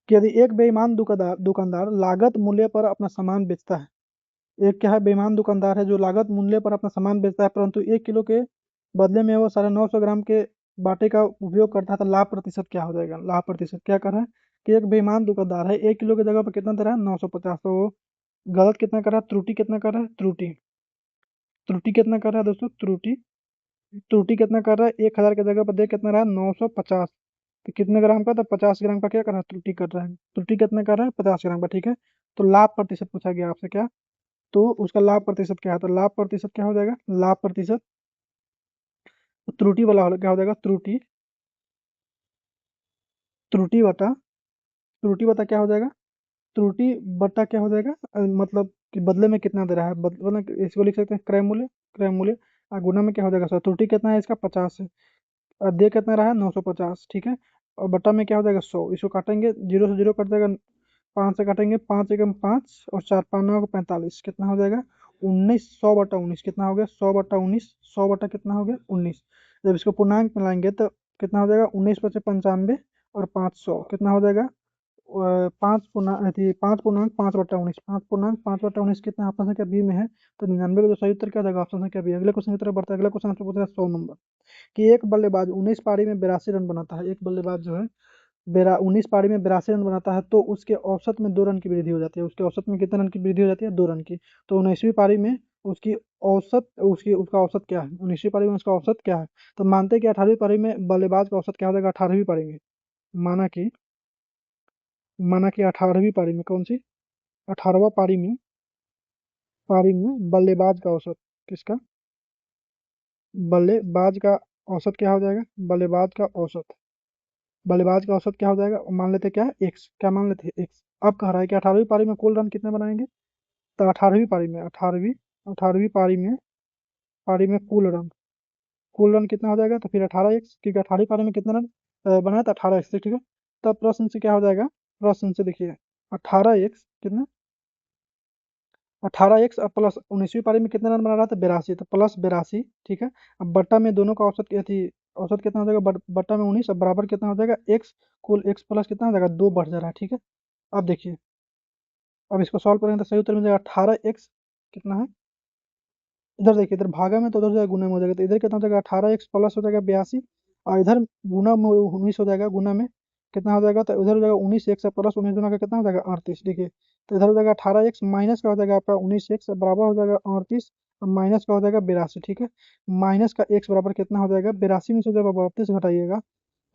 कि यदि एक बेईमान दुकानदार लागत मूल्य पर अपना सामान बेचता है। एक क्या है? बेईमान दुकानदार है जो लागत मूल्य पर अपना सामान बेचता है परंतु 1 किलो के बदले में वो 950 ग्राम के बाटे का उपयोग करता है तो लाभ प्रतिशत क्या हो जाएगा? लाभ प्रतिशत क्या कर रहा है कि एक बेईमान दुकानदार है 1 किलो की जगह पर कितना दे रहा है? 950। तो वो गलत कितना कर रहा है? त्रुटि कितना कर रहा है? त्रुटि त्रुटि कितना कर रहा है दोस्तों? त्रुटि त्रुटि कितना कर रहा है? 1000 की जगह पर दे कितना रहा है? 950। तो कितने ग्राम का? तो 50 ग्राम का क्या कर रहा है? त्रुटि कर रहा है। त्रुटि कितना कर रहा है? 50 ग्राम का। ठीक है। तो लाभ प्रतिशत पूछा गया आपसे क्या? तो उसका लाभ प्रतिशत क्या है? तो लाभ प्रतिशत क्या हो जाएगा? लाभ प्रतिशत त्रुटि वाला क्या हो जाएगा? त्रुटि त्रुटि बटा त्रुटि बटा क्या हो जाएगा? त्रुटि बटा क्या हो जाएगा? मतलब कि बदले में कितना दे रहा है? मतलब इसको लिख सकते हैं क्रय मूल्य। क्रय मूल्य गुना में क्या हो जाएगा? सर त्रुटि कितना है इसका? 50 है और दे कितना रहा है? 950। ठीक है। और बटा में क्या हो जाएगा? 100। इसको काटेंगे 0 से 0 कट जाएगा। 5 से काटेंगे 5 एकम 5 और 4 5 9 45। कितना हो जाएगा? 19। 100/19 कितना हो गया? 100/19। 100 बटा कितना हो गया? 19। जब इसको पूर्णांक में लाएंगे तो कितना हो जाएगा? 19 × 95 और 500 कितना हो जाएगा? 5 पूर्णांक 5/19 कितना ऑप्शन संख्या बी में है, तो 99 का जो सही उत्तर क्या हो जाएगा, ऑप्शन संख्या बी। अगले क्वेश्चन की तरफ बढ़ता है। अगला क्वेश्चन आपसे पूछ रहा है 100 नंबर कि एक बल्लेबाज 19 पारी में 82 रन बनाता है। एक बल्लेबाज जो है 19 पारी में 82 रन बनाता है, तो उसके औसत में 2 रन की वृद्धि हो जाती है। उसके औसत में कितने रन की वृद्धि हो जाती है, 2 रन की। तो 19वीं पारी में उसका औसत क्या है, 19वीं पारी में उसका औसत क्या है। तो मानते हैं कि 18वीं पारी में बल्लेबाज का औसत क्या हो जाएगा, 18वीं पारी में। माना कि 18वीं पारी में, कौन सी, 18वां पारी में बल्लेबाज का औसत, किसका, बल्लेबाज का औसत क्या हो जाएगा, बल्लेबाज का औसत क्या हो जाएगा, मान लेते क्या है, एक्स। क्या मान लेते हैं, एक्स। अब कह रहा है कि 18वीं पारी में कुल रन कितने बनाएंगे, तो 18वीं पारी में कुल रन कितना हो जाएगा, तो फिर 18x, क्योंकि 18वीं पारी में कितना रन बनाया था, 18x से, ठीक है। तब प्रश्न से क्या हो जाएगा, प्रश्न से देखिए 18x कितना, 18x अब प्लस 19वीं पारी में कितना रन बना रहा था, 82, तो प्लस 82, ठीक है। अब बट्टा में दोनों का औसत औसत कितना हो जाएगा, बट्टा में 19, अब बराबर कितना हो जाएगा, एक्स। कुल एक्स प्लस कितना हो जाएगा, 2 बढ़ जा रहा है, ठीक है। अब देखिए, अब इसको सॉल्व करेंगे तो सही उत्तर मिल जाएगा 18x कितना है, इधर देखिए, इधर भागा में तो उधर जाएगा गुना में हो जाएगा, तो इधर कितना हो जाएगा, 18x प्लस हो जाएगा 82, और इधर गुना में 19 हो जाएगा, गुना में कितना हो जाएगा, तो उधर हो जाएगा 19x प्लस 19 गुना का कितना हो जाएगा, 38। देखिए, तो इधर हो जाएगा 18x माइनस का हो जाएगा आपका 19x बराबर हो जाएगा 38, और माइनस का हो जाएगा 82, ठीक है। माइनस का x बराबर कितना हो जाएगा, 82 में से जब आप 32 घटाइएगा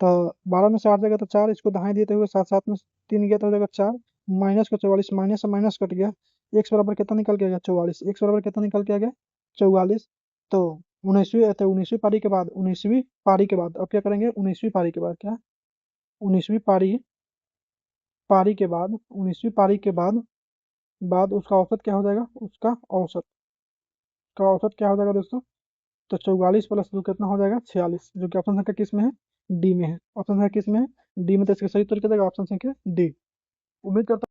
तो 12 में से 8 जाएगा तो 4, इसको दहाई देते हुए 7 7 में 3 गया तो हो जाएगा 4, माइनस का 44, माइनस से माइनस कट गया, x बराबर कितना निकल के आ गया, 44। x बराबर कितना निकल के आ गया, 44। तो 19वीं पारी के बाद, 19वीं पारी के बाद अब क्या करेंगे, 19वीं पारी के बाद क्या, 19वीं पारी के बाद, 19वीं पारी के बाद उसका औसत क्या हो जाएगा, उसका औसत क्या हो जाएगा दोस्तों, तो 44 प्लस 2 कितना हो जाएगा, 46, जो कि ऑप्शन संख्या किस में है, डी में है। ऑप्शन संख्या किस में है, डी में। तो इसका सही उत्तर क्या जाएगा, ऑप्शन संख्या डी। उम्मीद करता